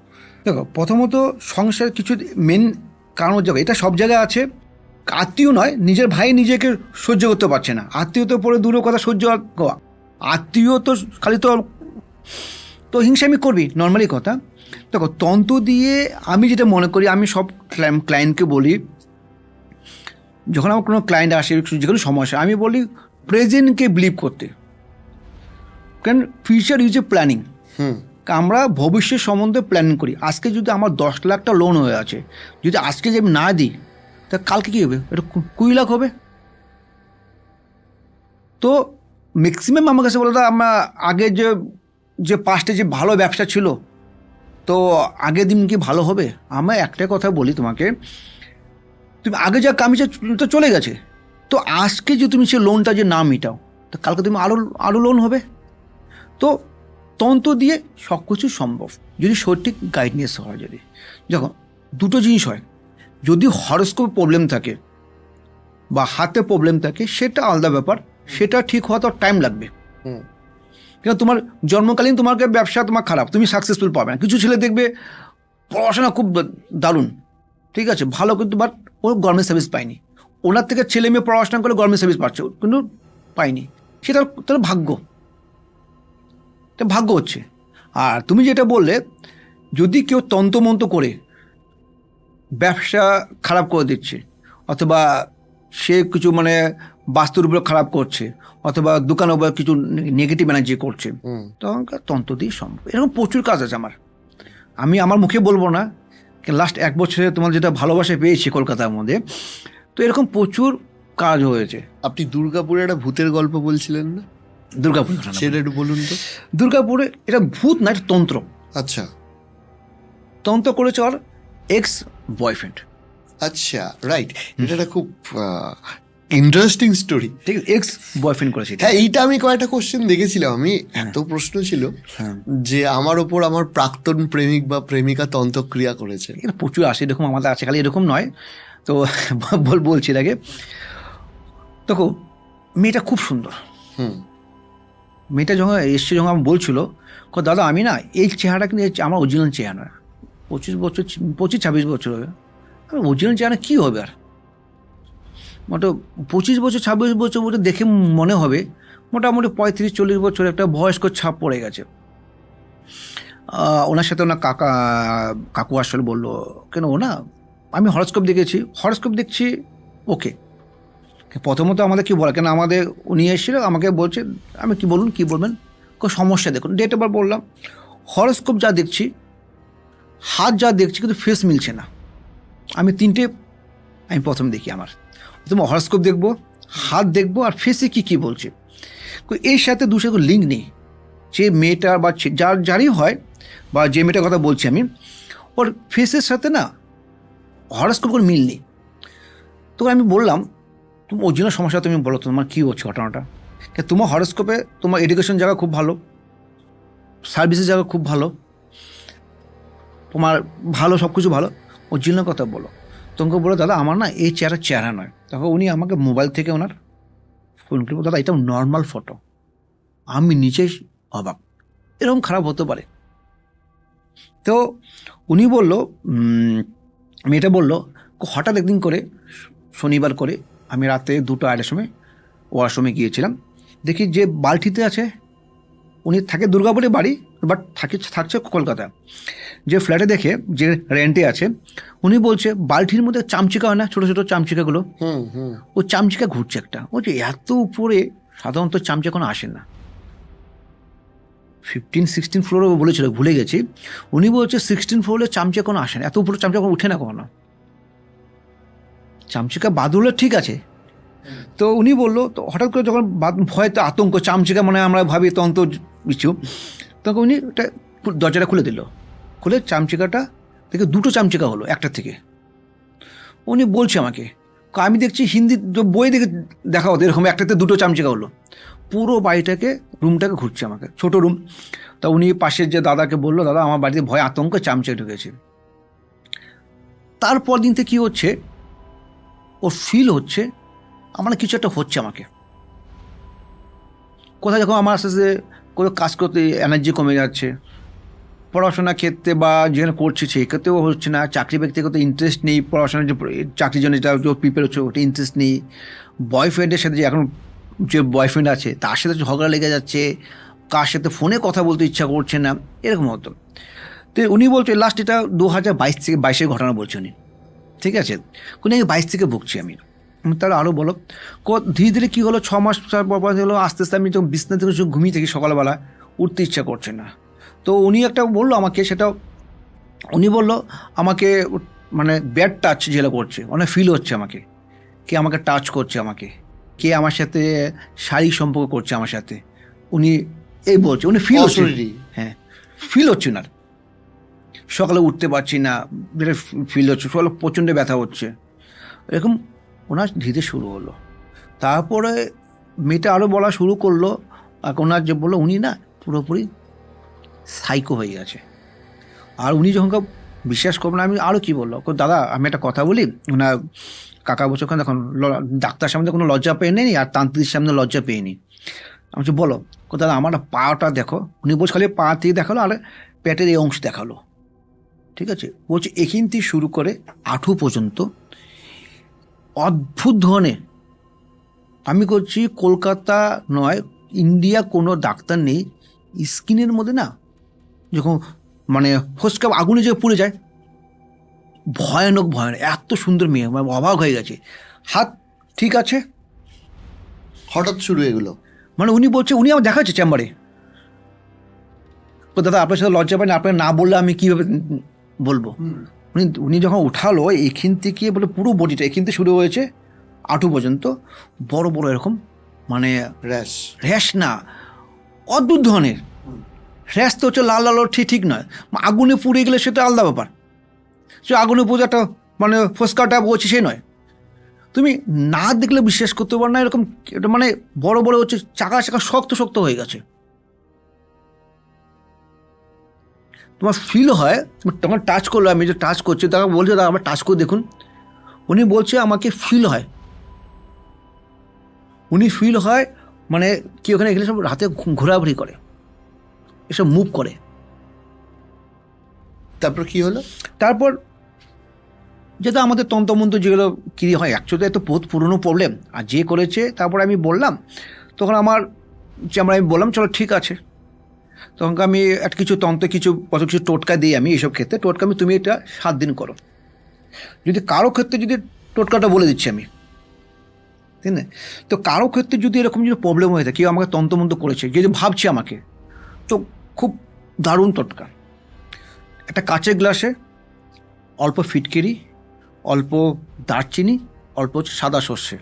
দেখো, প্রথমত সংসার কিছু মেন কারণ জায়গা, এটা সব জায়গায় আছে। আত্মীয় নয়, নিজের ভাই নিজেকে সহ্য করতে পারছে না, আত্মীয় তো পরে দূরের কথা সহ্য, আত্মীয় তো খালি তো হিংসামি করবি, নর্মালি কথা। দেখো, তন্ত্র দিয়ে আমি যেটা মনে করি, আমি সব ক্লায়েন্টকে বলি, যখন আমার কোনো ক্লায়েন্ট আসে যে কোনো সমস্যা, আমি বলি প্রেজেন্টকে বিলিভ করতে। কারণ ফিউচার ইজ এ প্ল্যানিং। আমরা ভবিষ্যৎ সম্বন্ধে প্ল্যানিং করি। আজকে যদি আমার 10 লাখটা লোন হয়ে আছে, যদি আজকে যদি আমি না দিই, তা কালকে কী হবে? এটা 20 লাখ হবে। তো ম্যাক্সিমাম আমার কাছে বলে, আমরা আগে যে পাস্টে যে ভালো ব্যবসা ছিল, তো আগের দিন কি ভালো হবে? আমরা একটা কথা বলি তোমাকে, তুমি আগে যা কামিয়েছো তো চলে গেছে, তো আজকে যে তুমি সে লোনটা যে না মেটাও, তো কালকে তুমি আরও লোন হবে। তো তন্ত্র দিয়ে সব কিছু সম্ভব, যদি সঠিক গাইডনেস হয়। যদি যখন দুটো জিনিস হয়, যদি হরস্কোপ প্রবলেম থাকে বা হাতে প্রবলেম থাকে, সেটা আলাদা ব্যাপার, সেটা ঠিক হওয়া তো টাইম লাগবে। কেন, তোমার জন্মকালীন তোমার ব্যবসা তোমার খারাপ, তুমি সাকসেসফুল পাবে না। কিছু ছেলে দেখবে পড়াশোনা খুব দারুণ, ঠিক আছে, ভালো, কিন্তু বাট ও গভর্নমেন্ট সার্ভিস পায়নি। ওনার থেকে ছেলে মেয়ে পড়াশোনা করে গভর্নমেন্ট সার্ভিস পাচ্ছে, কিন্তু পায়নি। সেটা তার ভাগ্য, এটা ভাগ্য হচ্ছে। আর তুমি যেটা বললে, যদি কেউ তন্ত্রমন্ত্র করে ব্যবসা খারাপ করে দিচ্ছে, অথবা সে কিছু মানে বাস্তুর উপরে খারাপ করছে, অথবা দোকানের উপর কিছু নেগেটিভ এনার্জি করছে, তখন তন্ত্র দিয়ে সম্ভব। এরকম প্রচুর কাজ আছে আমি আমার মুখে বলবো না, লাস্ট 1 বছরে তোমার যেটা ভালোবাসা পেয়েছি কলকাতার মধ্যে, তো এরকম প্রচুর কাজ হয়েছে। আপনি দুর্গাপুরে একটা ভূতের গল্প বলছিলেন না? দুর্গাপুর, সেটা একটু বলুন তো। দুর্গাপুরে এটা ভূত না, এটা তন্ত্র। আচ্ছা, তন্ত্র করেছে ওর এক্স বয়ফ্রেন্ড। আচ্ছা, রাইট। এটা একটা খুব ইন্টারেস্টিং স্টোরি। ঠিক আছে, এক্স বয়ফ্রেন্ড করেছে। হ্যাঁ, এইটা আমি কয়েকটা কোশ্চেন দেখেছিলাম, আমি এত প্রশ্ন ছিল যে আমার ওপর আমার প্রাক্তন প্রেমিক বা প্রেমিকা তন্ত্রক্রিয়া করেছে। এটা প্রচুর আসে, এরকম আমাদের আছে, খালি এরকম নয়। তো বলছি আগে, দেখো মেয়েটা খুব সুন্দর। মেয়েটা যখন এসছে, যখন আমার বলছিল, দাদা আমি না এই চেহারাটা কিন্তু আমার অরিজিনাল চেহারা, 25-26 বছর হবে, অরিজিনাল চেহারা কী হবে? আর মোটামুটি 25-26 বছর দেখে মনে হবে মোটামুটি 35-40 বছর একটা বয়স্ক ছাপ পড়ে গেছে। ওনার সাথে ওনার কাকু আসলে বললো, কেন ও না, আমি হরস্কোপ দেখছি ওকে। প্রথমত আমাদের কি বলা, কেন আমাদের উনি এসেছিল, আমাকে বলছে, আমি কি বলবেন, কোনো সমস্যা দেখুন, ডেট এবার বললাম, হরস্কোপ যা দেখছি, হাত যা দেখছি, কিন্তু ফেস মিলছে না। আমি প্রথম দেখি, আমার প্রথমে হরস্কোপ দেখবো, হাত দেখবো, আর ফেসে কি বলছে। এর সাথে দুটো লিঙ্ক নেই। যে মেয়েটার বা যারই হয়, বা যে মেয়েটার কথা বলছি আমি, ওর ফেসের সাথে না হরস্কোপ কোনো মিল নেই। তো আমি বললাম, তুমি অরিজিনাল সমস্যা তুমি বলো, তোমার কী হচ্ছে ঘটনাটা? তোমার হরস্কোপে তোমার এডুকেশন জায়গা খুব ভালো, সার্ভিসের জায়গা খুব ভালো, তোমার ভালো, সব কিছু ভালো, অরিজিনাল কথা বলো। তোমাকে বলো, দাদা আমার না এই চেহারা নয়। তখন উনি আমাকে মোবাইল থেকে ওনার ফোন করবো, দাদা এটা নর্মাল ফটো। আমি নিজে অবাক, এরকম খারাপ হতে পারে? তো উনি বলল, মেয়েটা বললো, হঠাৎ একদিন করে শনিবার করে আমি রাতে 2-2:30 সময় ওয়াশরুমে গিয়েছিলাম, দেখি যে বালতিতে আছে, উনি থাকে দুর্গাপুরে বাড়ি, বাট থাকছে কলকাতা। যে ফ্ল্যাটে দেখে, যে রেন্টে আছে, উনি বলছে বালতির মধ্যে চামচিকা হয় না, ছোটো ছোটো চামচিকাগুলো, ও চামচিকা ঘুরছে একটা। ও যে এত উপরে সাধারণত চামচিকা কোনো আসে না। 15-16 ফ্লোরে বলেছিল, ভুলে গেছি। উনি বলছে 16 ফ্লোরে চামচিকা কোনো আসে না, এত উপরে চামচিকা কোনো উঠে না কখনো। চামচিকা বাদুলে ঠিক আছে। তো উনি বললো, তো হঠাৎ করে যখন ভয়তে আতঙ্ক, চামচিকা মানে আমরা ভাবি তন্ত্র কিছু, তখন উনি ওটা দরজাটা খুলে দিল। খুলে চামচিকাটা থেকে 2টো চামচিকা হলো একটা থেকে। উনি বলছে আমাকে, আমি দেখছি হিন্দি বই দেখে দেখা হতো এরকম, একটাতে 2টো চামচিকা হলো। পুরো বাড়িটাকে, রুমটাকে ঘুরছে আমাকে, ছোট রুম। তা উনি পাশের যে দাদাকে বললো, দাদা আমার বাড়িতে ভয় আতঙ্ক চামচিকা ঢুকেছে। তারপর দিন থেকে কী হচ্ছে, ওর ফিল হচ্ছে আমার কিছু একটা হচ্ছে আমাকে। কোথায় যখন আমার আস্তে আস্তে কোনো কাজ করতে এনার্জি কমে যাচ্ছে, পড়াশোনার ক্ষেত্রে বা যেখানে করছে সেই ক্ষেত্রেও হচ্ছে না, চাকরি ব্যক্তিগত ইন্টারেস্ট নেই, পড়াশোনার যে চাকরির জন্য যেটা প্রিপেয়ার হচ্ছে ওটা ইন্টারেস্ট নেই, বয়ফ্রেন্ডের সাথে যে এখন যে বয়ফ্রেন্ড আছে তার সাথে ঝগড়া লেগে যাচ্ছে, কার সাথে ফোনে কথা বলতে ইচ্ছা করছে না, এরকম হতো। তো উনি বলছে লাস্ট এটা 2022 ঘটনা বলছে উনি, ঠিক আছে। কোনো 22 থেকে ভুগছি আমি। তাহলে আরও বলো, ধীরে ধীরে কী হলো, 6 মাস পর হলো, আস্তে আস্তে আমি যখন বিছনা থেকে ঘুমিয়ে থাকি সকালবেলা, উঠতে ইচ্ছা করছে না। তো উনি একটা বললো আমাকে, সেটা উনি বললো আমাকে মানে ব্যাড টাচ যেটা করছে, অনেক ফিল হচ্ছে আমাকে, কে আমাকে টাচ করছে, আমাকে কে আমার সাথে শারীরিক সম্পর্ক করছে আমার সাথে। উনি এই বলছে, উনি ফিল হচ্ছে, হ্যাঁ ফিল হচ্ছে না। সকালে উঠতে পারছি না, যেটা ফিল হচ্ছে, সকালে প্রচণ্ড ব্যথা হচ্ছে, এরকম ওনার ধীরে শুরু হলো। তারপরে মেয়েটা আরও বলা শুরু করলো, আর ওনার যে বললো উনি না পুরোপুরি সাইকো হয়ে গেছে। আর উনি যখন বিশ্বাস করবেন, আমি আরও কী বললো, দাদা আমি একটা কথা বলি, ওনার কাকা বছর দেখুন ডাক্তার সামনে কোনো লজ্জা পেয়ে নেই, আর তান্ত্রিক সামনে লজ্জা পেয়ে নি। আমি বলছি বলো, দাদা আমার পাটা দেখো। উনি বলছে খালি পা থেকে দেখালো আর পেটের এই অংশ দেখালো, ঠিক আছে। বলছে এখান থেকে শুরু করে হাঁটু পর্যন্ত অদ্ভুত ধরনের, আমি করছি কলকাতা নয় ইন্ডিয়া কোনো ডাক্তার নেই, স্কিনের মধ্যে না যখন মানে ফসকা আগুনে যে পুড়ে যায়, ভয়ানক ভয়ানক, এত সুন্দর মেয়ে, মানে অবাক হয়ে গেছে। হাত ঠিক আছে, হঠাৎ শুরু এগুলো, মানে উনি বলছে, উনি আমার দেখাচ্ছে চেম্বারে, দাদা আপনার সাথে লজ্জা পাই না, আপনার না বললে আমি কীভাবে বলবো। উনি যখন উঠালো এইখান থেকে, বলে পুরো বডিটা এখান থেকে শুরু হয়েছে হাঁটু পর্যন্ত বড় বড় এরকম, মানে র্যাশ না, অদ্ভুত ধরনের র্যাশ। তো হচ্ছে লাল লাল ঠিক নয়, আগুনে পুড়ে গেলে সেটা আলাদা ব্যাপার, সে আগুনে বোঝাটা মানে ফসকাটা বলছে সে নয়, তুমি না দেখলে বিশ্বাস করতে পারো না, এরকম এটা মানে বড় বড় হচ্ছে, চাকা চাকা শক্ত শক্ত হয়ে গেছে। তোমার ফিল হয়, তোমার টাচ করলো, আমি যে টাচ করছি তাকে বলছে দাদা আমার টাচ করে দেখুন। উনি বলছে আমাকে ফিল হয়, উনি ফিল হয় মানে কি ওখানে এগুলো সব হাতে ঘোরাঘুরি করে, এসব মুভ করে। তারপর কি হলো? তারপর যেটা আমাদের তন্ত্রমন্ত্র যেগুলো কী হয়, অ্যাকচুয়ালি এত বহুত পুরনো প্রবলেম, আর যে করেছে তারপর আমি বললাম, তখন আমার যে আমি বললাম চলো ঠিক আছে, তখন আমি একটা কিছু তন্ত্রে কিছু টোটকা দিই আমি এইসব ক্ষেত্রে, টোটকা আমি তুমি এটা 7 দিন করো। যদি কারো ক্ষেত্রে যদি টোটকাটা বলে দিচ্ছি আমি, ঠিক না, তো কারো ক্ষেত্রে যদি এরকম যদি প্রবলেম হয়ে থাকে, কেউ আমাকে তন্ত্রমন্ত্র করেছে, যদি ভাবছে আমাকে, তো খুব দারুণ টোটকা। একটা কাঁচের গ্লাসে অল্প ফিটকিরি, অল্প দারচিনি, অল্প সাদা সর্ষে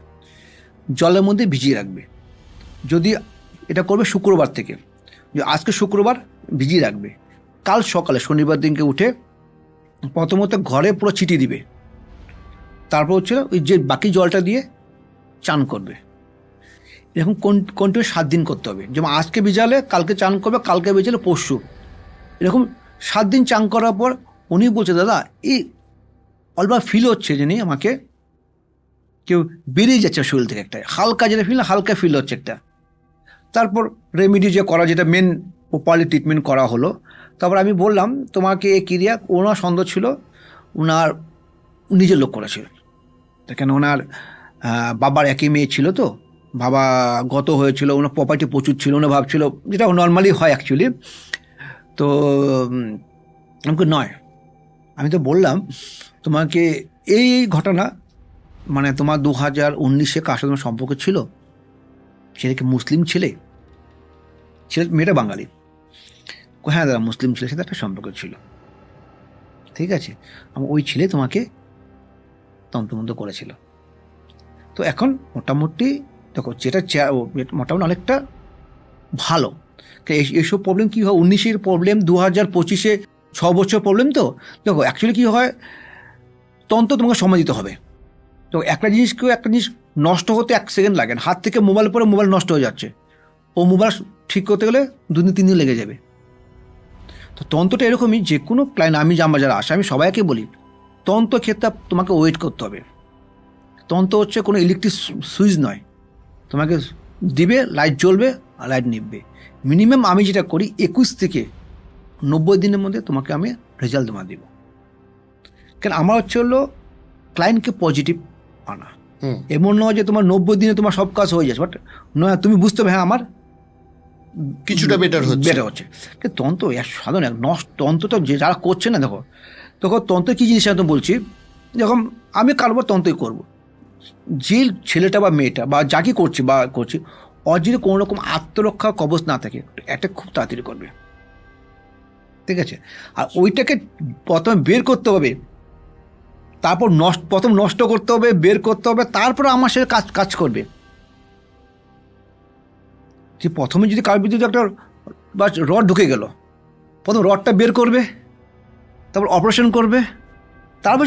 জলের মধ্যে ভিজিয়ে রাখবে। যদি এটা করবে শুক্রবার থেকে, যে আজকে শুক্রবার ভিজিয়ে রাখবে, কাল সকালে শনিবার দিনকে উঠে প্রথমত ঘরে পুরো ছিটিয়ে দিবে, তারপর হচ্ছে ওই যে বাকি জলটা দিয়ে চান করবে। এরকম কন্টিনিউ 7 দিন করতে হবে, যেমন আজকে ভিজালে কালকে চান করবে, কালকে ভিজালে পরশু, এরকম 7 দিন চান করার পর উনি বলছে দাদা এই অল্প ফিল হচ্ছে যিনি আমাকে কেউ বেরিয়ে যাচ্ছে শরীর থেকে, একটা হালকা যেটা ফিল, হালকা ফিল হচ্ছে একটা। তারপর রেমিডি যে করা, যেটা মেন প্রপারলি ট্রিটমেন্ট করা হলো। তারপর আমি বললাম তোমাকে এই ক্রিয়া, ওনার সন্দেহ ছিল ওনার নিজের লোক করেছিল, কেন ওনার বাবার একই মেয়ে ছিল, তো বাবা গত হয়েছিল, ওনার প্রপার্টি প্রচুর ছিল, ওনার ভাবছিল যেটা নর্মালি হয় অ্যাকচুয়ালি। তো তো আমাকে নয়, আমি তো বললাম তোমাকে এই ঘটনা, মানে তোমার 2019 কার সাথে তোমার সম্পর্ক ছিল, ছেলে কি মুসলিম ছেলে, মেয়েটা বাঙালি। হ্যাঁ দাদা, মুসলিম ছেলের সাথে একটা সম্পর্ক ছিল। ঠিক আছে, ওই ছেলে তোমাকে তন্ত্রমন্ত্র করেছিল। তো এখন মোটামুটি দেখো, যেটা মোটামুটি অনেকটা ভালো। এইসব প্রবলেম কী হয়, 19-এর প্রবলেম 2025-এ 6 বছর প্রবলেম। তো দেখো অ্যাকচুয়ালি কী হয়, তন্ত্র তোমাকে সময় দিতে হবে। তো একটা জিনিস নষ্ট হতে 1 সেকেন্ড লাগে না। হাত থেকে মোবাইল পরে মোবাইল নষ্ট হয়ে যাচ্ছে, ও মোবাইল ঠিক করতে গেলে 2-3 দিন লেগে যাবে। তো তন্ত্রটা এরকমই, যে কোনো ক্লায়েন্ট, আমি যারা আসে আমি সবাইকে বলি, তন্ত্র ক্ষেত্রে তোমাকে ওয়েট করতে হবে। তন্ত্র হচ্ছে কোনো ইলেকট্রিক সুইচ নয়, তোমাকে দিবে, লাইট জ্বলবে আর লাইট নিববে। মিনিমাম আমি যেটা করি 21 থেকে 90 দিনের মধ্যে তোমাকে আমি রেজাল্ট তোমার দিব। কারণ আমার হচ্ছে হলো ক্লায়েন্টকে পজিটিভ আনা। এমন নয় যে তোমার 90 দিনে তোমার সব কাজ হয়ে যাচ্ছে, বাট নয় তুমি বুঝতে হবে হ্যাঁ আমার কিছুটা বেটার হচ্ছে। কিন্তু তন্ত্র সাধারণ তন্ত্র তো যে যারা করছে না, দেখো তন্ত্র কী জিনিস আমি বলছি, যখন আমি কারবার তন্ত্রই করবো, যে ছেলেটা বা মেয়েটা বা যাকে করছি ওর যদি কোনো রকম আত্মরক্ষা কবচ না থাকে, এটা খুব তাড়াতাড়ি করবে। ঠিক আছে, আর ওইটাকে প্রথমে বের করতে হবে, তারপর প্রথম নষ্ট করতে হবে, বের করতে হবে, তারপর আমার সাথে কাজ করবে। যে প্রথমে যদি কারোর বিদ্যুৎ একটা বা রড ঢুকে গেল, প্রথম রডটা বের করবে, তারপর অপারেশন করবে, তারপর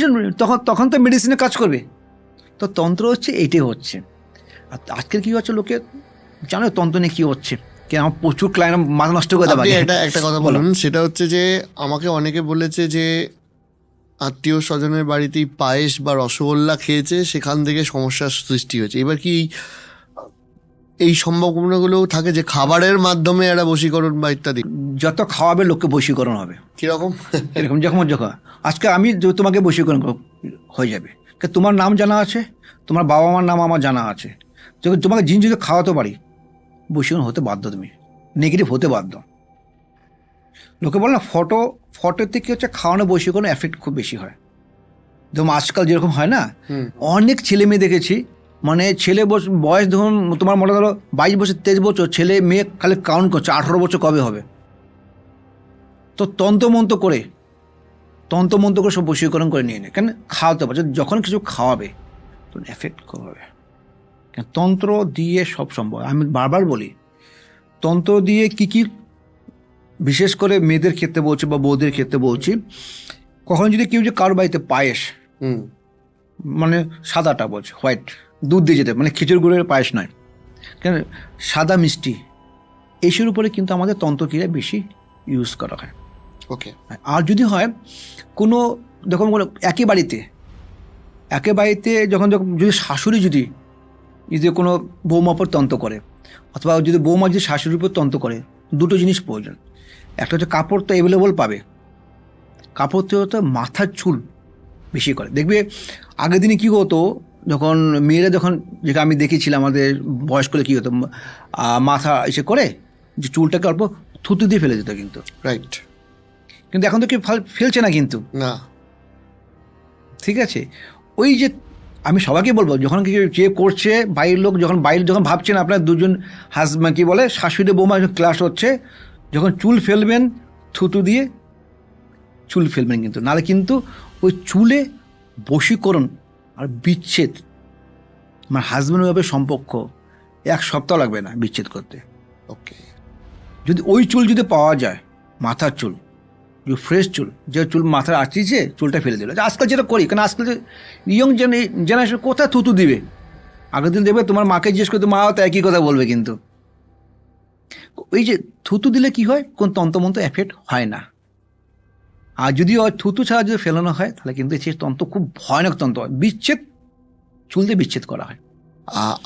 তখন তো মেডিসিনে কাজ করবে। তো তন্ত্র হচ্ছে এইটাই হচ্ছে। আর আজকের কী হচ্ছে, লোকে জানো তন্ত্র নিয়ে কী হচ্ছে, কি আমার প্রচুর ক্লায়েন্ট মাথা নষ্ট করে দেবে। এটা একটা কথা বলুন, সেটা হচ্ছে যে আমাকে অনেকে বলেছে যে আত্মীয় স্বজনের বাড়িতেই পায়েস বা রসগোল্লা খেয়েছে, সেখান থেকে সমস্যার সৃষ্টি হয়েছে। এবার কি এই সম্ভাবনাগুলোও থাকে যে খাবারের মাধ্যমে একটা বশীকরণ বা ইত্যাদি? যত খাওয়াবে লোককে বশীকরণ হবে। কিরকম? এরকম যখন আজকে আমি তোমাকে বশীকরণ হয়ে যাবে, তোমার নাম জানা আছে, তোমার বাবা মার নাম আমার জানা আছে, যখন তোমাকে জিনিস যদি খাওয়াতে পারি, বশীকরণ হতে বাধ্য, তুমি নেগেটিভ হতে বাধ্য। লোকে বলে না, ফটো থেকে হচ্ছে খাওয়ানো বশীকরণ এফেক্ট খুব বেশি হয়। যেমন আজকাল যেরকম হয় না, অনেক ছেলে মেয়ে দেখেছি, মানে ছেলে বয়স ধরুন তোমার মনে ধরো 22 বছর 23 বছর, ছেলে মেয়ে খালি কাউন্ট করছে 18 বছর কবে হবে। তো তন্ত্রমন্ত্র করে সব বশীকরণ করে নিয়ে নেয়। কেন? খাওয়াতে পারছে, যখন কিছু খাওয়াবে তখন এফেক্ট করবে। কেন? তন্ত্র দিয়ে সব সম্ভব। আমি বারবার বলি, তন্ত্র দিয়ে কি বিশেষ করে মেয়েদের ক্ষেত্রে বলছি বা বৌদের ক্ষেত্রে বলছি, কখন যদি কেউ যে কারো বাড়িতে পায়েস, মানে সাদাটা বলছে, হোয়াইট দুধ দিয়ে যেতে, মানে খিচুড়ি গুড়ের পায়েস নয়, কেন সাদা মিষ্টি, এইসবের উপরে কিন্তু আমাদের তন্ত্রক্রিয়া বেশি ইউজ করা হয়। ওকে। আর যদি হয় কোনো, যখন কোনো একই বাড়িতে যখন যদি শাশুড়ি যদি কোনো বৌমার উপর তন্ত্র করে, অথবা যদি বৌমা যদি শাশুড়ির উপর তন্ত্র করে, দুটো জিনিস প্রয়োজন। একটা হচ্ছে কাপড় তো অ্যাভেলেবল পাবে, কাপড় তো হতো মাথার চুল বেশি করে। দেখবে আগের দিনে কী হতো, যখন মেয়েরা যেটা আমি দেখেছিলাম আমাদের বয়স্কলে কী হতো, মাথা এসে করে যে চুলটাকে অল্প থুতু দিয়ে ফেলে দিত কিন্তু। রাইট। কিন্তু এখন তো কেউ ফেলছে না কিন্তু। না। ঠিক আছে, ওই যে আমি সবাইকে বলবো, যখন যে করছে বাইরের লোক, যখন ভাবছেন আপনার দুজন হাজব্যান্ড কী বলে শাশুড়ি বৌমা ক্লাস হচ্ছে, যখন চুল ফেলবেন থুতু দিয়ে চুল ফেলবেন কিন্তু, নাহলে কিন্তু ওই চুলে বশীকরণ আর বিচ্ছেদ, আমার হাজব্যান্ড ওইভাবে সম্পর্ক 1 সপ্তাহ লাগবে না বিচ্ছেদ করতে। ওকে। যদি ওই চুল যদি পাওয়া যায়, মাথার চুল, যে ফ্রেশ চুল, যে চুল মাথার আঁচড়িয়েছে চুলটা ফেলে দিল, আজকাল যেটা করি, কারণ আজকাল যে ইয়ং জেনারেশন কোথায় থুতু দিবে। আগের দিন দেখবে তোমার মাকে জিজ্ঞেস করতে, মা তো একই কথা বলবে কিন্তু। ওই যে থুতু দিলে কি হয়, কোন তন্ত্রমন্ত্র এফেক্ট হয় না। আর যদি ওই থুতু ছাড়া যদি ফেলানো হয়, তাহলে কিন্তু সেই তন্ত্র খুব ভয়ানক তন্ত্র হয়, বিচ্ছেদ, চুল দিয়ে বিচ্ছেদ করা হয়।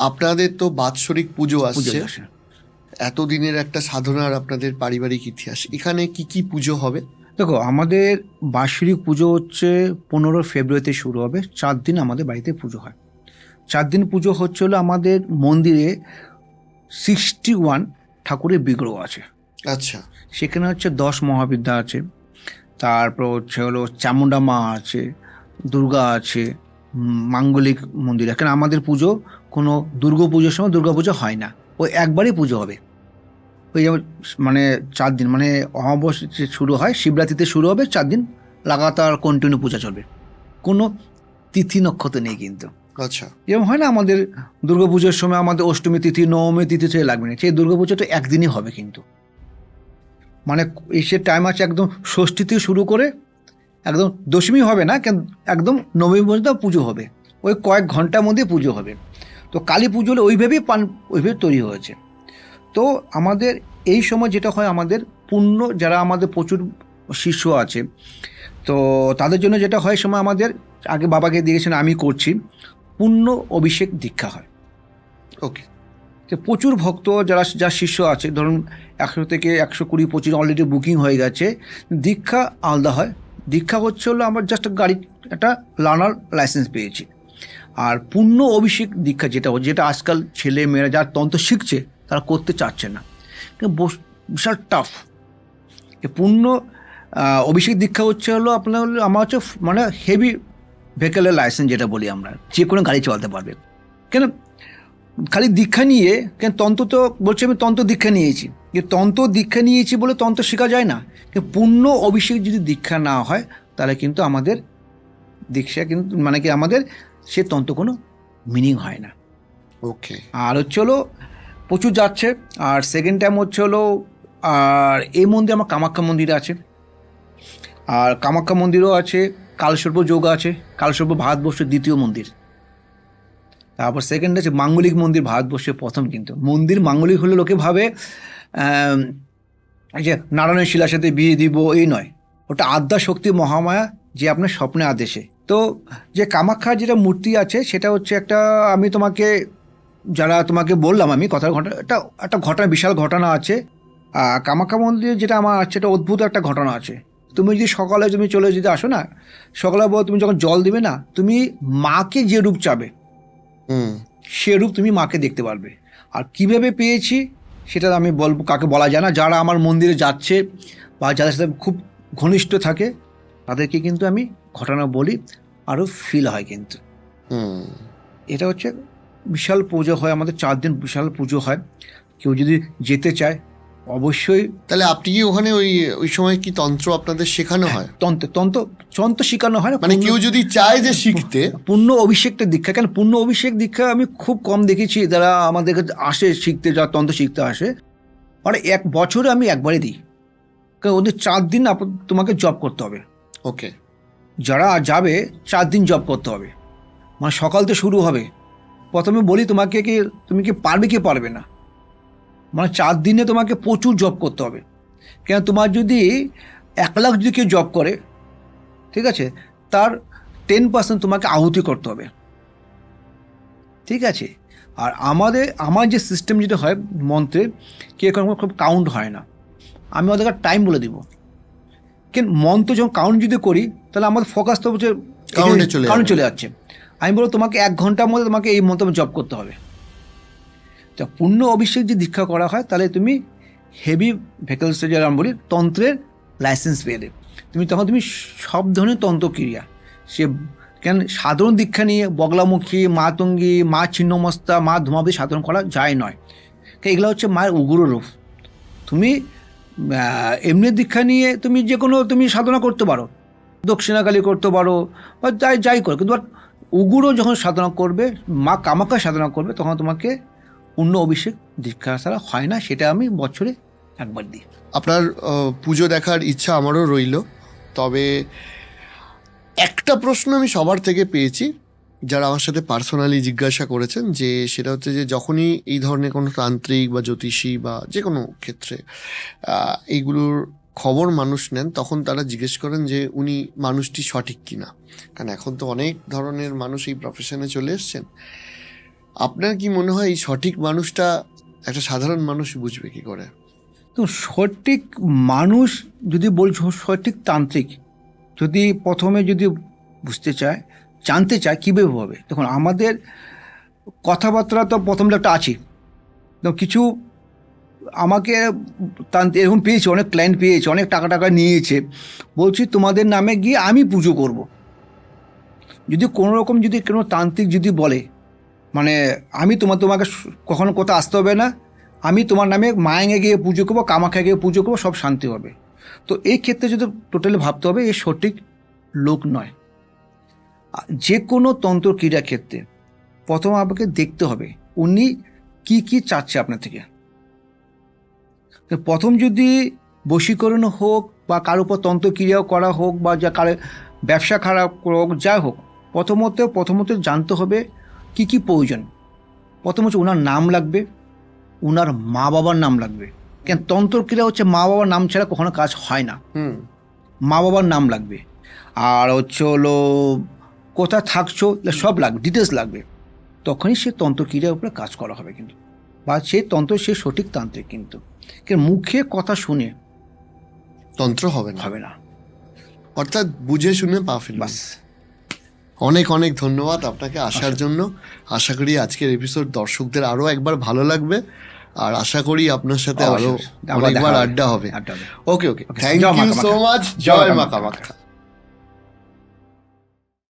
আপনাদের তো বাৎসরিক পুজো আসছে, এতদিনের একটা সাধনার আপনাদের পারিবারিক ইতিহাস, এখানে কি কি পুজো হবে? দেখো, আমাদের বাৎসরিক পুজো হচ্ছে 15 ফেব্রুয়ারিতে শুরু হবে, 4 দিন আমাদের বাড়িতে পুজো হয়। 4 দিন পুজো হচ্ছে হলো, আমাদের মন্দিরে 61 ঠাকুরের বিগ্রহ আছে। আচ্ছা। সেখানে হচ্ছে 10 মহাবিদ্যা আছে, তারপর হচ্ছে হলো চামুণ্ডা মা আছে, দুর্গা আছে, মাঙ্গলিক মন্দির। এখানে আমাদের পুজো কোনো দুর্গা পুজোর সময় দুর্গা পুজো হয় না, ওই একবারই পুজো হবে। ওই যেমন মানে 4 দিন, মানে অমাবস্যা শুরু হয়, শিবরাত্রিতে শুরু হবে, 4 দিন লাগাতার কন্টিনিউ পূজা চলবে, কোনো তিথি নক্ষত্র নেই কিন্তু। আচ্ছা, যেমন হয় না আমাদের দুর্গাপুজোর সময় আমাদের অষ্টমী তিথি নবমী তিথি থেকে লাগবে না, সেই দুর্গাপুজোটা একদিনই হবে কিন্তু। মানে সে টাইম আছে একদম ষষ্ঠী থেকে শুরু করে একদম দশমী হবে না, একদম নবমী পর্যন্ত পুজো হবে, ওই কয়েক ঘন্টার মধ্যে পুজো হবে। তো কালী পুজো হলে ওইভাবেই ওইভাবে তৈরি হয়েছে। তো আমাদের এই সময় যেটা হয়, আমাদের পুণ্য যারা আমাদের প্রচুর শিষ্য আছে, তো তাদের জন্য যেটা হয় সময় আমাদের আগে বাবাকে দিয়েছেন, আমি করছি, পূর্ণ অভিষেক দীক্ষা হয়। ওকে। যে প্রচুর ভক্ত যা শিষ্য আছে, ধরুন 100 থেকে 120-25 অলরেডি বুকিং হয়ে গেছে। দীক্ষা আলাদা হয়। দীক্ষা হচ্ছে হলো আমার জাস্ট গাড়ি একটা লার্নার লাইসেন্স পেয়েছি। আর পূর্ণ অভিষেক দীক্ষা যেটা আজকাল ছেলে মেয়েরা যারা তন্ত্র শিখছে তারা করতে চাচ্ছে না, কিন্তু বিশাল টাফ। পূর্ণ অভিষেক দীক্ষা হচ্ছে হলো আপনার আমার হচ্ছে মানে হেভি ভেহিকেলের লাইসেন্স যেটা বলি আমরা, যে কোনো গাড়ি চালাতে পারবে। কেন খালি দীক্ষা নিয়ে, কেন তন্ত্র তো বলছি আমি তন্ত্র দীক্ষা নিয়েছি, যে তন্ত্র দীক্ষা নিয়েছি বলে তন্ত্র শেখা যায় না। কিন্তু পূর্ণ অভিষেক যদি দীক্ষা না হয় তাহলে কিন্তু আমাদের দীক্ষা কিন্তু মানে কি আমাদের সে তন্ত্র কোনো মিনিং হয় না। ওকে। আর হচ্ছে হলো প্রচুর যাচ্ছে। আর সেকেন্ড টাইম হচ্ছে হলো, আর এই মন্দির আমার কামাখ্যা মন্দির আছে, আর কামাখ্যা মন্দিরও আছে, কালসর্প যোগ আছে। কালসর্প ভারতবর্ষের দ্বিতীয় মন্দির। তারপর সেকেন্ড আছে মাঙ্গলিক মন্দির, ভারতবর্ষের প্রথম। কিন্তু মন্দির মাঙ্গলিক হলে লোকে ভাবে এই যে নারায়ণের শিলার সাথে বিয়ে দিব, এই নয়, ওটা আদ্যা শক্তি মহামায়া, যে আপনার স্বপ্নে আদেশে। তো যে কামাখ্যার যেটা মূর্তি আছে সেটা হচ্ছে একটা, আমি তোমাকে বললাম আমি কথার ঘটনা, একটা ঘটনা, বিশাল ঘটনা আছে। কামাখ্যা মন্দিরে যেটা আমার আছে, এটা অদ্ভুত একটা ঘটনা আছে। তুমি যদি সকালে তুমি চলে যদি আসো না, সকালে তুমি যখন জল দিবে না, তুমি মাকে যে রূপ চাবে সে রূপ তুমি মাকে দেখতে পারবে। আর কিভাবে পেয়েছি সেটা আমি বলবো, কাকে বলা যায় না। যারা আমার মন্দিরে যাচ্ছে বা যাদের সাথে খুব ঘনিষ্ঠ থাকে তাদেরকে কিন্তু আমি ঘটনা বলি, আরও ফিল হয় কিন্তু। এটা হচ্ছে বিশাল পুজো হয় আমাদের, 4 দিন বিশাল পুজো হয়। কেউ যদি যেতে চায় অবশ্যই। তাহলে আপনি কি ওখানে ওই সময় কি তন্ত্র আপনাদের শেখানো হয়? তন্ত্র শেখানো হয় না, মানে কেউ যদি চায় যে শিখতে, পূর্ণ অভিষেকটা দীক্ষা। কেন পূর্ণ অভিষেক দীক্ষা আমি খুব কম দেখেছি যারা আমাদের কাছে আসে শিখতে, যারা তন্ত্র শিখতে আসে। মানে 1 বছরে আমি একবারই দিই, কারণ ওদের 4 দিন তোমাকে জব করতে হবে। ওকে। যারা যাবে 4 দিন জব করতে হবে, মানে সকাল থেকে শুরু হবে। প্রথমে বলি তোমাকে কি তুমি কি পারবে না, মানে 4 দিনে তোমাকে প্রচুর জব করতে হবে। কেন তোমার যদি 1 লাখ যদি কেউ জব করে, ঠিক আছে, তার 10% তোমাকে আহুতি করতে হবে, ঠিক আছে। আর আমার যে সিস্টেম যেটা হয় মন্ত্রে, কে খুব কাউন্ট হয় না, আমি ওদেরকে টাইম বলে দিব। কেন মন্ত্র যখন কাউন্ট যদি করি তাহলে আমাদের ফোকাস তো হচ্ছে কাউন্টে চলে যাচ্ছে। আমি বলবো তোমাকে 1 ঘন্টার মধ্যে তোমাকে এই মন্ত্র জব করতে হবে। তা পূর্ণ অভিষেক যদি দীক্ষা করা হয় তাহলে তুমি হেভি ভেহিকলসে, যারা আমি বলি তন্ত্রের লাইসেন্স পেয়ে দেবে তখন তুমি সব ধরনের তন্ত্রক্রিয়া, সে কেন সাধারণ দীক্ষা নিয়ে বগলামুখী, মাতঙ্গী, মা ছিন্নমস্তা, মা ধূমাবতী সাধন করা যায় নয়। এগুলো হচ্ছে মায়ের উগ্র রূপ। তুমি এমনি দীক্ষা নিয়ে তুমি যে কোনো তুমি সাধনা করতে পারো, দক্ষিণাকালী করতে পারো বা যাই করো, কিন্তু উগ্র যখন সাধনা করবে, মা কামাখ্যা সাধনা করবে, তখন তোমাকে পূর্ণ অভিষেক দীক্ষা ছাড়া হয় না। সেটা আমি বছরে একবার দিই। আপনার পুজো দেখার ইচ্ছা আমারও রইল। তবে একটা প্রশ্ন আমি সবার থেকে পেয়েছি, যারা আমার সাথে পার্সোনালি জিজ্ঞাসা করেছেন, যে সেটা হচ্ছে যে যখনই এই ধরনের কোনো তান্ত্রিক বা জ্যোতিষী বা যে কোনো ক্ষেত্রে এইগুলোর খবর মানুষ নেন, তখন তারা জিজ্ঞেস করেন যে উনি মানুষটি সঠিক কিনা। কারণ এখন তো অনেক ধরনের মানুষ এই প্রফেশনে চলে এসছেন। আপনার কি মনে হয় এই সঠিক মানুষটা একটা সাধারণ মানুষ বুঝবে কি করে? তো সঠিক মানুষ যদি বলছো, সঠিক তান্ত্রিক যদি প্রথমে যদি বুঝতে চায়, জানতে চায় কীভাবে হবে, তখন আমাদের কথাবার্তা তো প্রথমে একটা আছে, তো কিছু আমাকে এরকম পেয়েছে, অনেক ক্লায়েন্ট পেয়েছে, অনেক টাকা টাকা নিয়েছে, বলছি তোমাদের নামে গিয়ে আমি পুজো করব। যদি কোনো রকম যদি কোনো তান্ত্রিক যদি বলে মানে আমি তোমাকে কখনো কোথাও আসতে হবে না, আমি তোমার নামে মায়াঙ্গে গিয়ে পুজো করবো, কামাখ্যা গিয়ে পুজো করবো, সব শান্তি হবে, তো এই ক্ষেত্রে যদি টোটালি ভাবতে হবে এ সঠিক লোক নয়। যে কোনো তন্ত্র ক্রীড়া ক্ষেত্রে প্রথম আপনাকে দেখতে হবে উনি কি চাচ্ছে আপনার থেকে। প্রথম যদি বশীকরণ হোক বা কারোর উপর তন্ত্রক্রিয়াও করা হোক বা যা কারো ব্যবসা খারাপ হোক, যাই হোক, প্রথমত জানতে হবে কি প্রয়োজন। প্রথম হচ্ছে ওনার নাম লাগবে, ওনার মা বাবার নাম লাগবে, কেন তন্ত্রক্রিয়া হচ্ছে মা বাবার নাম ছাড়া কখনো কাজ হয় না। মা বাবার নাম লাগবে, আর হচ্ছে হলো কোথায় থাকছো সব লাগবে, ডিটেলস লাগবে, তখনই সে তন্ত্রক্রিয়ার উপরে কাজ করা হবে কিন্তু, বা সেই তন্ত্র সে সঠিক তান্ত্রিক কিন্তু। মুখে কথা শুনে তন্ত্র হবে না, অর্থাৎ বুঝে শুনে পা ফেলবে। বাস। অনেক অনেক ধন্যবাদ আপনাকে আসার জন্য। আশা করি আজকের এপিসোড দর্শকদের আরো একবার ভালো লাগবে, আর আশা করি আপনার সাথে আরো অনেকবার আড্ডা হবে। ওকে, থ্যাংক ইউ সো মাচ। জয় মা কামাখ্যা।